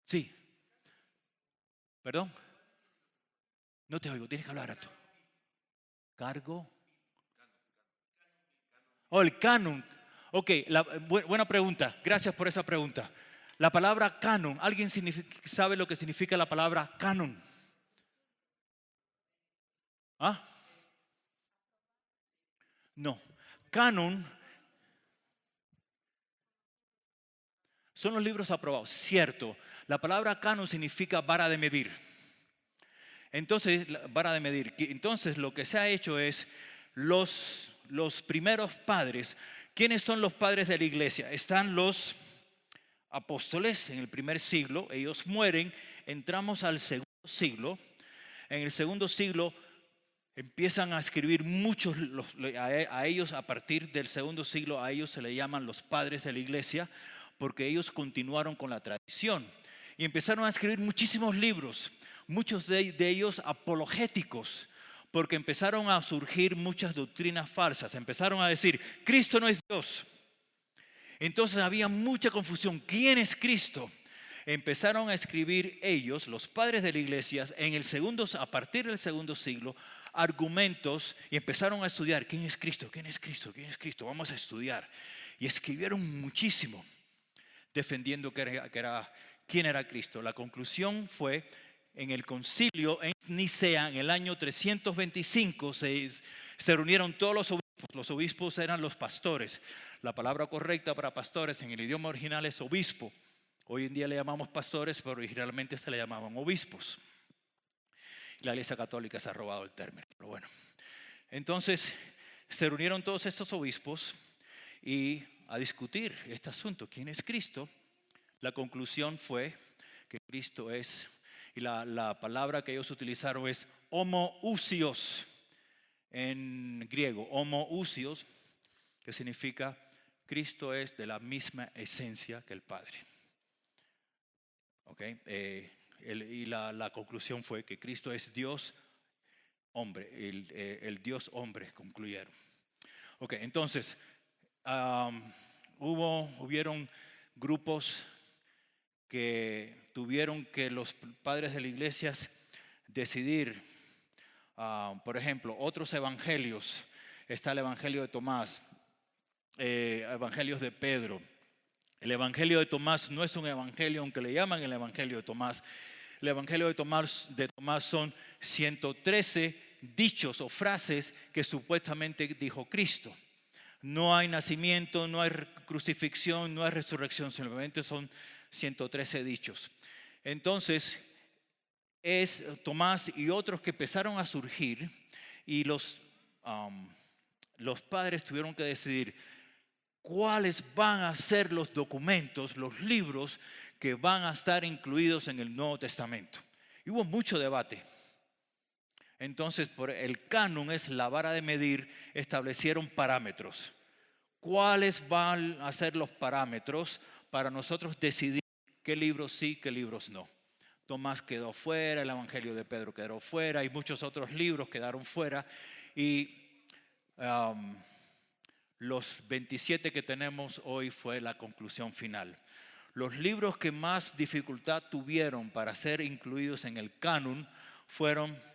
Speaker 1: Sí. ¿Perdón? No te oigo, tienes que hablar alto. ¿Cargo? Oh, el canon. Ok, buena pregunta. Gracias por esa pregunta. La palabra canon, ¿alguien sabe lo que significa la palabra canon? ¿Ah? No. Canon son los libros aprobados. Cierto. La palabra canon significa vara de medir. Entonces, lo que se ha hecho es los primeros padres. ¿Quiénes son los padres de la iglesia? Están los apóstoles en el primer siglo. Ellos mueren. Entramos al segundo siglo. En el segundo siglo empiezan a escribir muchos, a ellos a partir del segundo siglo, a ellos se le llaman los padres de la iglesia, porque ellos continuaron con la tradición. Y empezaron a escribir muchísimos libros. Muchos de ellos apologéticos, porque empezaron a surgir muchas doctrinas falsas. Empezaron a decir, Cristo no es Dios. Entonces había mucha confusión. ¿Quién es Cristo? Empezaron a escribir ellos, los padres de la iglesia, a partir del segundo siglo, argumentos y empezaron a estudiar. ¿Quién es Cristo? ¿Quién es Cristo? ¿Quién es Cristo? Vamos a estudiar. Y escribieron muchísimo defendiendo quién era Cristo. La conclusión fue, en el concilio en Nicea, en el año 325, se reunieron todos los obispos. Los obispos eran los pastores. La palabra correcta para pastores en el idioma original es obispo. Hoy en día le llamamos pastores, pero originalmente se le llamaban obispos. La Iglesia Católica se ha robado el término, pero bueno. Entonces, se reunieron todos estos obispos y a discutir este asunto. ¿Quién es Cristo? La conclusión fue que Cristo es, y la palabra que ellos utilizaron es homoousios en griego, homoousios, que significa Cristo es de la misma esencia que el Padre. ¿Okay? Y la conclusión fue que Cristo es Dios hombre, el Dios hombre, concluyeron. Ok, entonces, hubieron grupos que tuvieron que los padres de la iglesia decidir, por ejemplo, otros evangelios. Está el evangelio de Tomás, evangelios de Pedro. El evangelio de Tomás no es un evangelio, aunque le llaman el evangelio de Tomás. El evangelio de Tomás son 113 dichos o frases que supuestamente dijo Cristo. No hay nacimiento, no hay crucifixión, no hay resurrección, simplemente son 113 dichos. Entonces, es Tomás y otros que empezaron a surgir y los padres tuvieron que decidir cuáles van a ser los documentos, los libros que van a estar incluidos en el Nuevo Testamento. Y hubo mucho debate. Entonces, por el canon es la vara de medir, establecieron parámetros. ¿Cuáles van a ser los parámetros para nosotros decidir qué libros sí, qué libros no? Tomás quedó fuera, el Evangelio de Pedro quedó fuera y muchos otros libros quedaron fuera. Y los 27 que tenemos hoy fue la conclusión final. Los libros que más dificultad tuvieron para ser incluidos en el canon fueron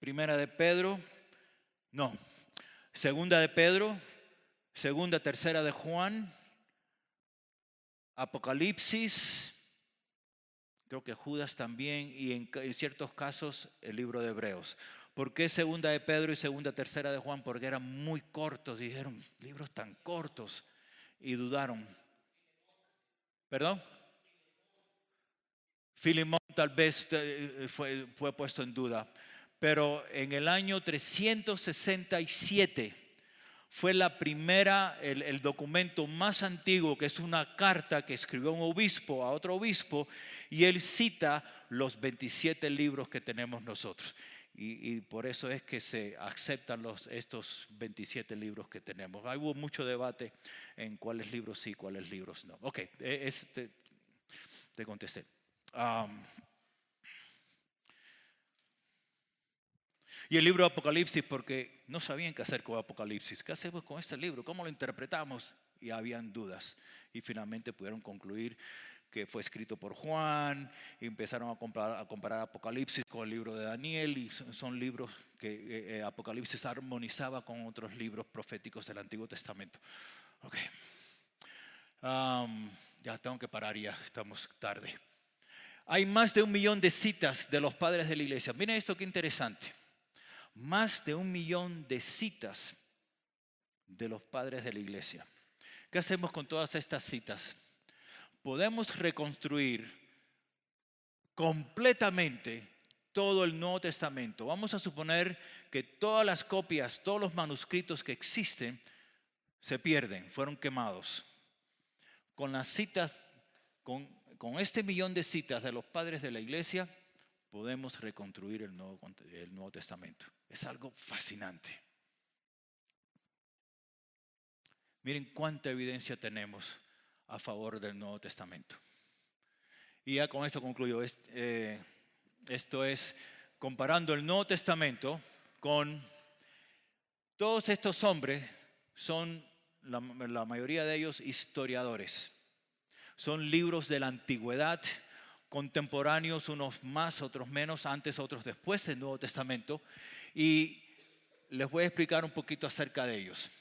Speaker 1: Segunda de Pedro, Segunda, Tercera de Juan, Apocalipsis, creo que Judas también, y en ciertos casos el libro de Hebreos. ¿Por qué Segunda de Pedro y Segunda, Tercera de Juan? Porque eran muy cortos, dijeron, libros tan cortos, y dudaron. ¿Perdón? Filemón tal vez fue puesto en duda. Pero en el año 367 fue la primera, el documento más antiguo, que es una carta que escribió un obispo a otro obispo, y él cita los 27 libros que tenemos nosotros. Y por eso es que se aceptan estos 27 libros que tenemos. Hubo mucho debate en cuáles libros sí, cuáles libros no. Ok, te contesté. Y el libro de Apocalipsis, porque no sabían qué hacer con Apocalipsis. ¿Qué hacemos con este libro? ¿Cómo lo interpretamos? Y habían dudas. Y finalmente pudieron concluir que fue escrito por Juan. Y empezaron a comparar Apocalipsis con el libro de Daniel. Y son libros que Apocalipsis armonizaba con otros libros proféticos del Antiguo Testamento. Ok. Ya tengo que parar, ya estamos tarde. Hay más de 1 millón de citas de los padres de la iglesia. Miren esto, qué interesante. Más de 1 millón de citas de los padres de la iglesia. ¿Qué hacemos con todas estas citas? Podemos reconstruir completamente todo el Nuevo Testamento. Vamos a suponer que todas las copias, todos los manuscritos que existen se pierden, fueron quemados. Con las citas, con este 1 millón de citas de los padres de la iglesia, podemos reconstruir el Nuevo Testamento. Es algo fascinante. Miren cuánta evidencia tenemos a favor del Nuevo Testamento. Y ya con esto concluyo. Esto es comparando el Nuevo Testamento con todos estos hombres. Son la mayoría de ellos historiadores. Son libros de la antigüedad, contemporáneos, unos más, otros menos, antes, otros después del Nuevo Testamento. Y les voy a explicar un poquito acerca de ellos.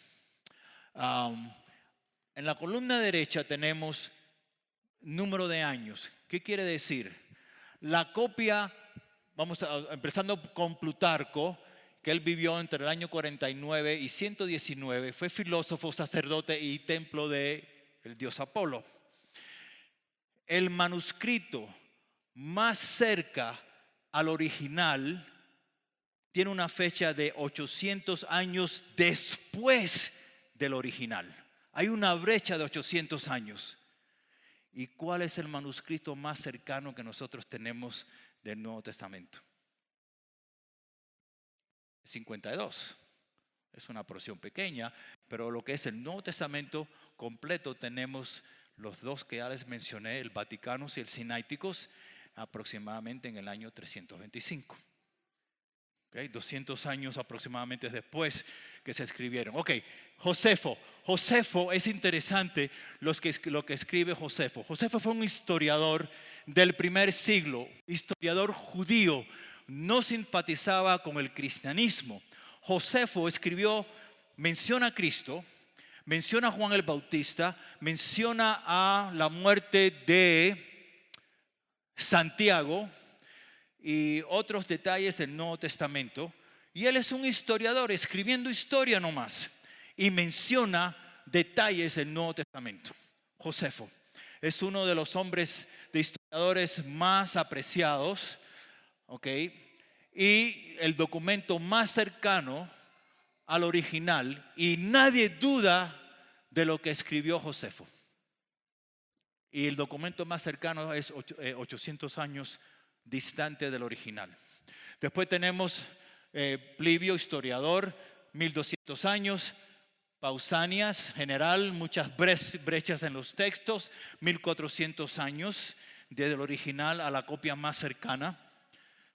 Speaker 1: En la columna derecha tenemos número de años. ¿Qué quiere decir? La copia, empezando con Plutarco, que él vivió entre el año 49 y 119, fue filósofo, sacerdote y templo del dios Apolo. El manuscrito más cerca al original tiene una fecha de 800 años después del original. Hay una brecha de 800 años. ¿Y cuál es el manuscrito más cercano que nosotros tenemos del Nuevo Testamento? 52. Es una porción pequeña, pero lo que es el Nuevo Testamento completo tenemos los dos que ya les mencioné, el Vaticanos y el Sinaiticos, aproximadamente en el año 325. 200 años aproximadamente después que se escribieron. Josefo. Josefo es interesante lo que escribe Josefo. Josefo fue un historiador del primer siglo, historiador judío, no simpatizaba con el cristianismo. Josefo escribió, menciona a Cristo, menciona a Juan el Bautista, menciona a la muerte de Santiago y otros detalles del Nuevo Testamento. Y él es un historiador, escribiendo historia nomás. Y menciona detalles del Nuevo Testamento. Josefo es uno de los hombres de historiadores más apreciados. Y el documento más cercano al original. Y nadie duda de lo que escribió Josefo. Y el documento más cercano es 800 años distante del original. Después tenemos Plivio, historiador, 1200 años. Pausanias, general, muchas brechas en los textos, 1400 años desde el original a la copia más cercana.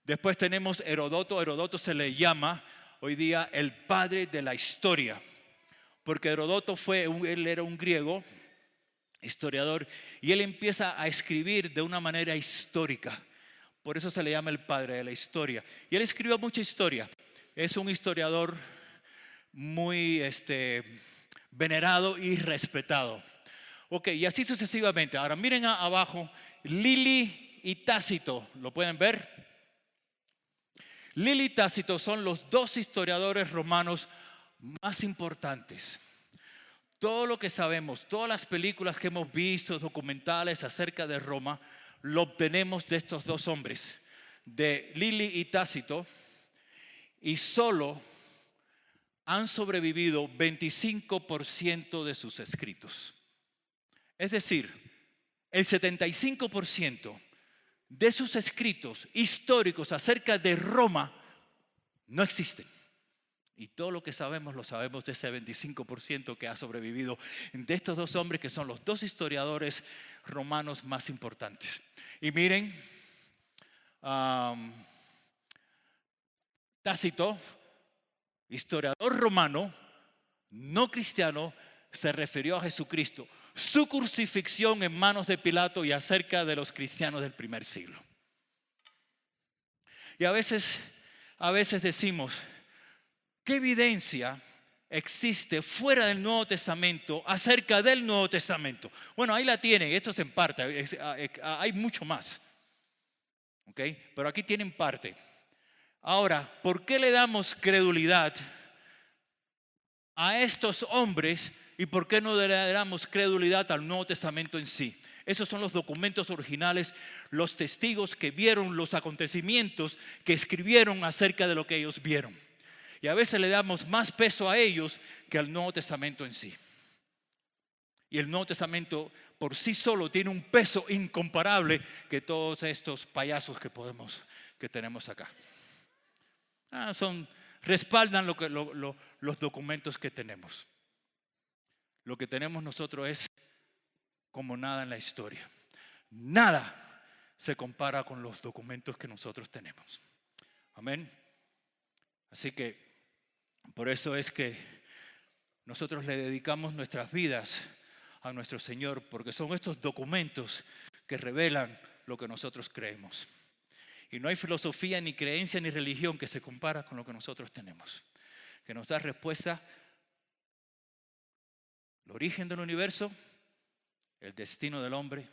Speaker 1: Después tenemos Heródoto. Heródoto se le llama hoy día el padre de la historia, porque Heródoto él era un griego, historiador, y él empieza a escribir de una manera histórica. Por eso se le llama el padre de la historia. Y él escribió mucha historia. Es un historiador muy venerado y respetado. Y así sucesivamente. Ahora miren abajo, Lili y Tácito, ¿lo pueden ver? Lili y Tácito son los dos historiadores romanos más importantes. Todo lo que sabemos, todas las películas que hemos visto, documentales acerca de Roma, lo obtenemos de estos dos hombres, de Lili y Tácito, y solo han sobrevivido 25% de sus escritos. Es decir, el 75% de sus escritos históricos acerca de Roma no existen. Y todo lo que sabemos lo sabemos de ese 25% que ha sobrevivido de estos dos hombres que son los dos historiadores romanos más importantes. Y miren, Tácito, historiador romano, no cristiano, se refirió a Jesucristo, su crucifixión en manos de Pilato y acerca de los cristianos del primer siglo. Y a veces decimos, ¿qué evidencia existe fuera del Nuevo Testamento acerca del Nuevo Testamento? Bueno, ahí la tienen, esto es en parte, hay mucho más. Pero aquí tienen parte. Ahora, ¿por qué le damos credulidad a estos hombres y por qué no le damos credulidad al Nuevo Testamento en sí? Esos son los documentos originales, los testigos que vieron los acontecimientos, que escribieron acerca de lo que ellos vieron. Y a veces le damos más peso a ellos que al Nuevo Testamento en sí. Y el Nuevo Testamento por sí solo tiene un peso incomparable que todos estos payasos que tenemos acá. Respaldan los documentos que tenemos. Lo que tenemos nosotros es como nada en la historia. Nada se compara con los documentos que nosotros tenemos. Amén. Así que por eso es que nosotros le dedicamos nuestras vidas a nuestro Señor, porque son estos documentos que revelan lo que nosotros creemos. Y no hay filosofía, ni creencia, ni religión que se compara con lo que nosotros tenemos, que nos da respuesta, el origen del universo, el destino del hombre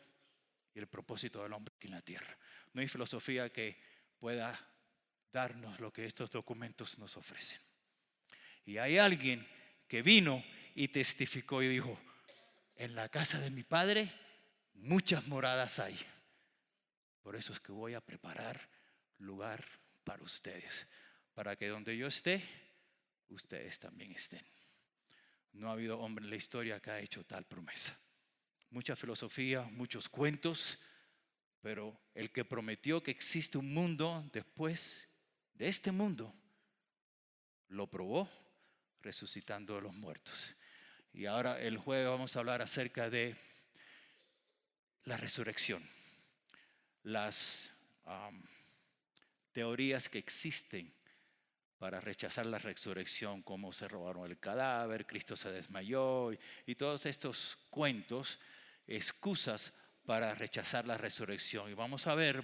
Speaker 1: y el propósito del hombre aquí en la tierra. No hay filosofía que pueda darnos lo que estos documentos nos ofrecen. Y hay alguien que vino y testificó y dijo, en la casa de mi Padre muchas moradas hay. Por eso es que voy a preparar lugar para ustedes, para que donde yo esté, ustedes también estén. no ha habido hombre en la historia que ha hecho tal promesa. Mucha filosofía, muchos cuentos, pero el que prometió que existe un mundo después de este mundo, lo probó resucitando de los muertos. Y ahora el jueves vamos a hablar acerca de la resurrección, las teorías que existen para rechazar la resurrección, cómo se robaron el cadáver, Cristo se desmayó y todos estos cuentos, excusas para rechazar la resurrección. Y vamos a ver,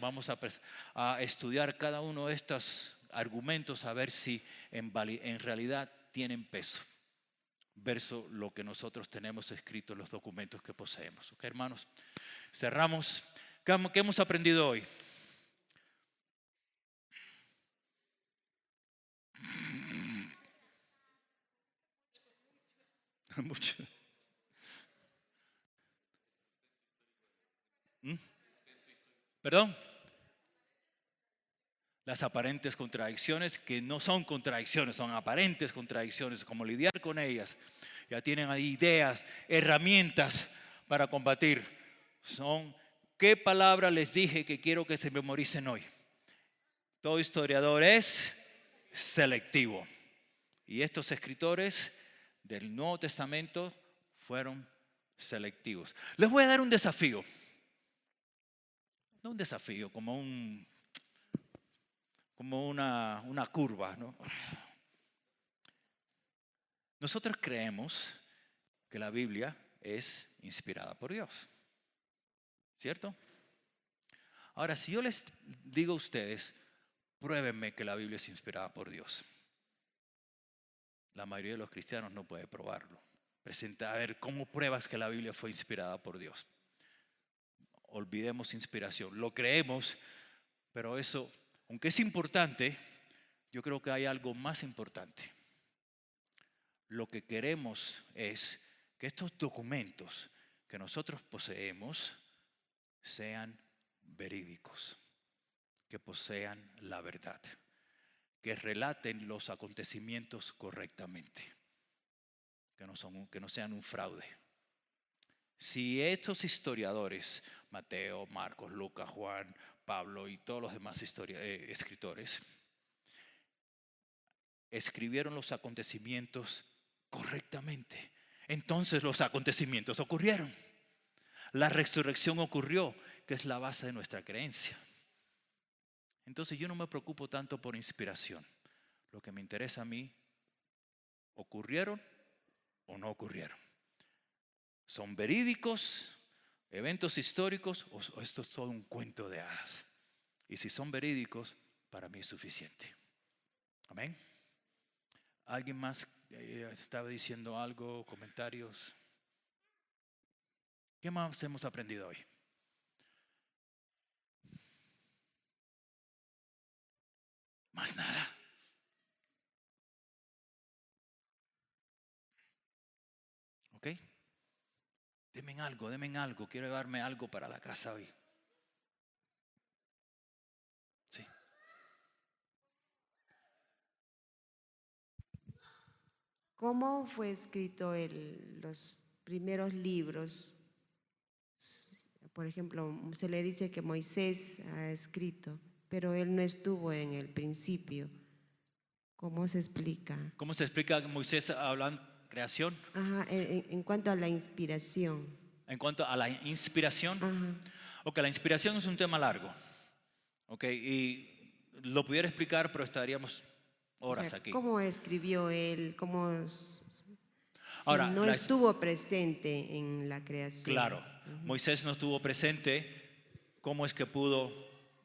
Speaker 1: a estudiar cada uno de estos argumentos a ver si en realidad tienen peso, versus lo que nosotros tenemos escrito en los documentos que poseemos. ¿Ok, hermanos? Cerramos. ¿Qué hemos aprendido hoy? Mucho. ¿Perdón? Las aparentes contradicciones, que no son contradicciones, son aparentes contradicciones, cómo lidiar con ellas. Ya tienen ahí ideas, herramientas para combatir. ¿Qué palabra les dije que quiero que se memoricen hoy? Todo historiador es selectivo. Y estos escritores del Nuevo Testamento fueron selectivos. Les voy a dar un desafío. No un desafío, como una curva, ¿no? Nosotros creemos que la Biblia es inspirada por Dios, ¿cierto? Ahora, si yo les digo a ustedes, pruébenme que la Biblia es inspirada por Dios. La mayoría de los cristianos no puede probarlo. A ver, ¿cómo pruebas que la Biblia fue inspirada por Dios? Olvidemos inspiración. Lo creemos, pero eso, aunque es importante, yo creo que hay algo más importante. Lo que queremos es que estos documentos que nosotros poseemos sean verídicos, que posean la verdad, que relaten los acontecimientos correctamente, que no sean un fraude. Si estos historiadores, Mateo, Marcos, Lucas, Juan, Pablo y todos los demás escritores, escribieron los acontecimientos correctamente, entonces los acontecimientos ocurrieron. La resurrección ocurrió, que es la base de nuestra creencia. Entonces yo no me preocupo tanto por inspiración. Lo que me interesa a mí, ¿ocurrieron o no ocurrieron? ¿Son verídicos, eventos históricos o esto es todo un cuento de hadas? Y si son verídicos, para mí es suficiente. Amén. ¿Alguien más estaba diciendo algo, comentarios? ¿Qué más hemos aprendido hoy? Más nada. ¿Ok? Denme algo. Quiero llevarme algo para la casa hoy. Sí.
Speaker 5: ¿Cómo fue escrito los primeros libros? Por ejemplo, se le dice que Moisés ha escrito, pero él no estuvo en el principio. ¿Cómo se explica?
Speaker 1: ¿Cómo se explica que Moisés hablando creación?
Speaker 5: Ajá, en cuanto a la inspiración.
Speaker 1: En cuanto a la inspiración.
Speaker 5: Ajá.
Speaker 1: Ok, la inspiración es un tema largo. Ok, y lo pudiera explicar, pero estaríamos horas
Speaker 5: O sea,
Speaker 1: aquí.
Speaker 5: ¿cómo escribió él?
Speaker 1: Ahora,
Speaker 5: no estuvo presente en la creación?
Speaker 1: Claro, Moisés no estuvo presente. ¿Cómo es que pudo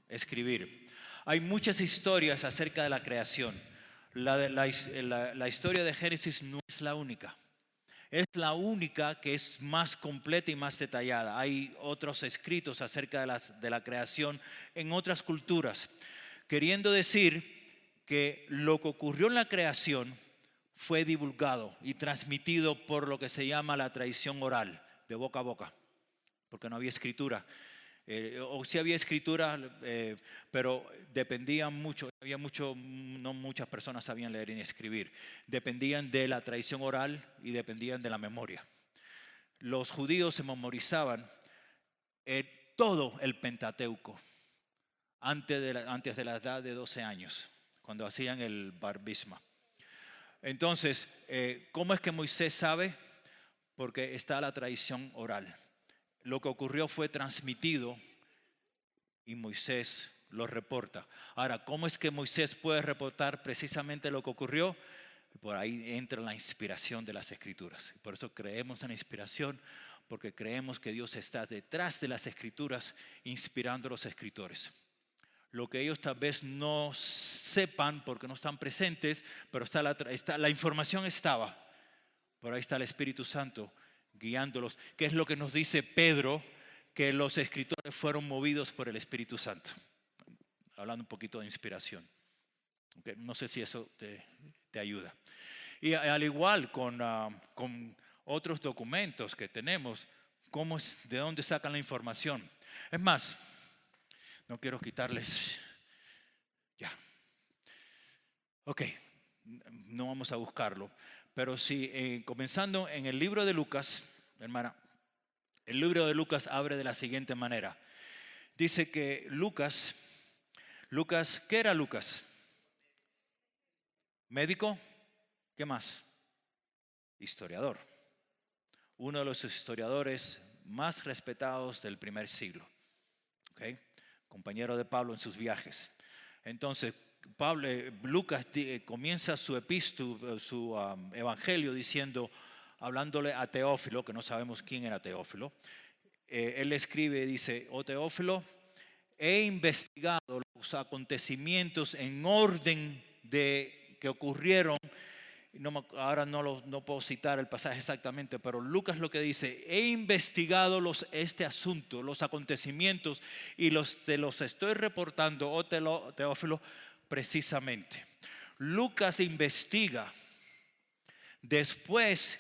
Speaker 1: escribir? Hay muchas historias acerca de la creación. La historia de Génesis no es la única. Es la única que es más completa y más detallada. Hay otros escritos acerca de la creación en otras culturas, queriendo decir que lo que ocurrió en la creación fue divulgado y transmitido por lo que se llama la tradición oral, de boca a boca, porque no había escritura. O sí había escritura, pero dependían mucho, no muchas personas sabían leer ni escribir. Dependían de la tradición oral y dependían de la memoria. Los judíos se memorizaban todo el Pentateuco antes de la edad de 12 años, cuando hacían el bar bisma. Entonces, ¿cómo es que Moisés sabe? Porque está la tradición oral. Lo que ocurrió fue transmitido y Moisés lo reporta. Ahora, ¿cómo es que Moisés puede reportar precisamente lo que ocurrió? Por ahí entra la inspiración de las Escrituras. Por eso creemos en la inspiración, porque creemos que Dios está detrás de las Escrituras inspirando a los escritores. Lo que ellos tal vez no sepan porque no están presentes, pero la información estaba. Por ahí está el Espíritu Santo guiándolos. ¿Qué es lo que nos dice Pedro? Que los escritores fueron movidos por el Espíritu Santo. Hablando un poquito de inspiración. Okay, no sé si eso te ayuda. Y al igual con otros documentos que tenemos, ¿de dónde sacan la información? Es más, no quiero quitarles. Ya. Ok, no vamos a buscarlo. Pero si comenzando en el libro de Lucas, hermana, el libro de Lucas abre de la siguiente manera. Dice que Lucas, ¿qué era Lucas? ¿Médico? ¿Qué más? Historiador. Uno de los historiadores más respetados del primer siglo. ¿Okay? Compañero de Pablo en sus viajes. Entonces, Lucas comienza su epístola, su evangelio hablándole a Teófilo, que no sabemos quién era Teófilo. Él escribe, dice: oh Teófilo, he investigado los acontecimientos en orden que ocurrieron. Ahora no puedo citar el pasaje exactamente, pero Lucas lo que dice: he investigado este asunto, los acontecimientos, y te los estoy reportando, oh Teófilo, precisamente. Lucas investiga. Después,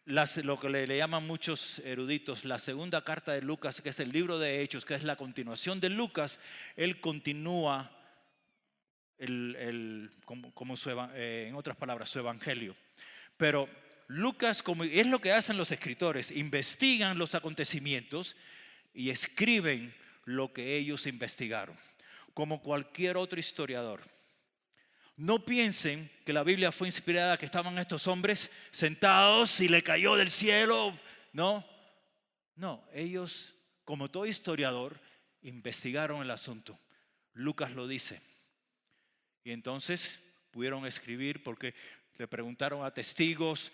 Speaker 1: lo que le llaman muchos eruditos, la segunda carta de Lucas, que es el libro de Hechos, que es la continuación de Lucas, él continúa en otras palabras, su evangelio. Pero Lucas, como es lo que hacen los escritores, investigan los acontecimientos y escriben lo que ellos investigaron, como cualquier otro historiador. No piensen que la Biblia fue inspirada, que estaban estos hombres sentados y le cayó del cielo. No, ellos, como todo historiador, investigaron el asunto. Lucas lo dice. Y entonces pudieron escribir porque le preguntaron a testigos.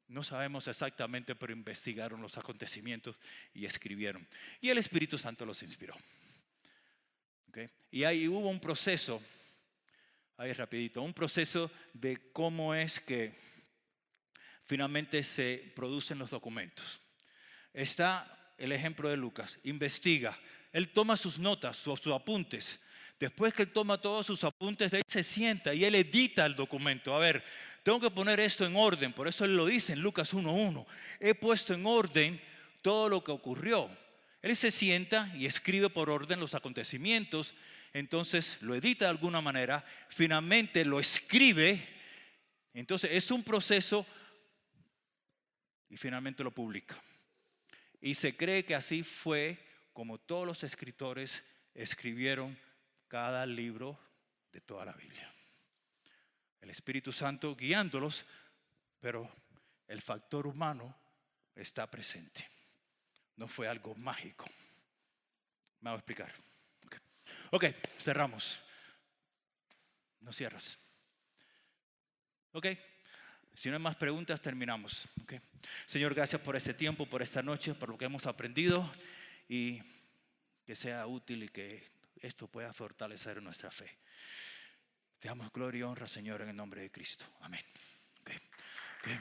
Speaker 1: No sabemos exactamente, pero investigaron los acontecimientos y escribieron. Y el Espíritu Santo los inspiró. ¿Okay? Y ahí hubo un proceso. Ahí rapidito, un proceso de cómo es que finalmente se producen los documentos. Está el ejemplo de Lucas, investiga, él toma sus notas, sus apuntes. Después que él toma todos sus apuntes, él se sienta y él edita el documento. A ver, tengo que poner esto en orden, por eso él lo dice en Lucas 1:1. He puesto en orden todo lo que ocurrió. Él se sienta y escribe por orden los acontecimientos. Entonces lo edita de alguna manera, finalmente lo escribe, entonces es un proceso y finalmente lo publica. Y se cree que así fue como todos los escritores escribieron cada libro de toda la Biblia. El Espíritu Santo guiándolos, pero el factor humano está presente. No fue algo mágico. Me voy a explicar. Ok, cerramos. No cierras. Ok, si no hay más preguntas, terminamos. Okay. Señor, gracias por este tiempo, por esta noche, por lo que hemos aprendido y que sea útil y que esto pueda fortalecer nuestra fe. Te damos gloria y honra, Señor, en el nombre de Cristo. Amén. Okay. Okay.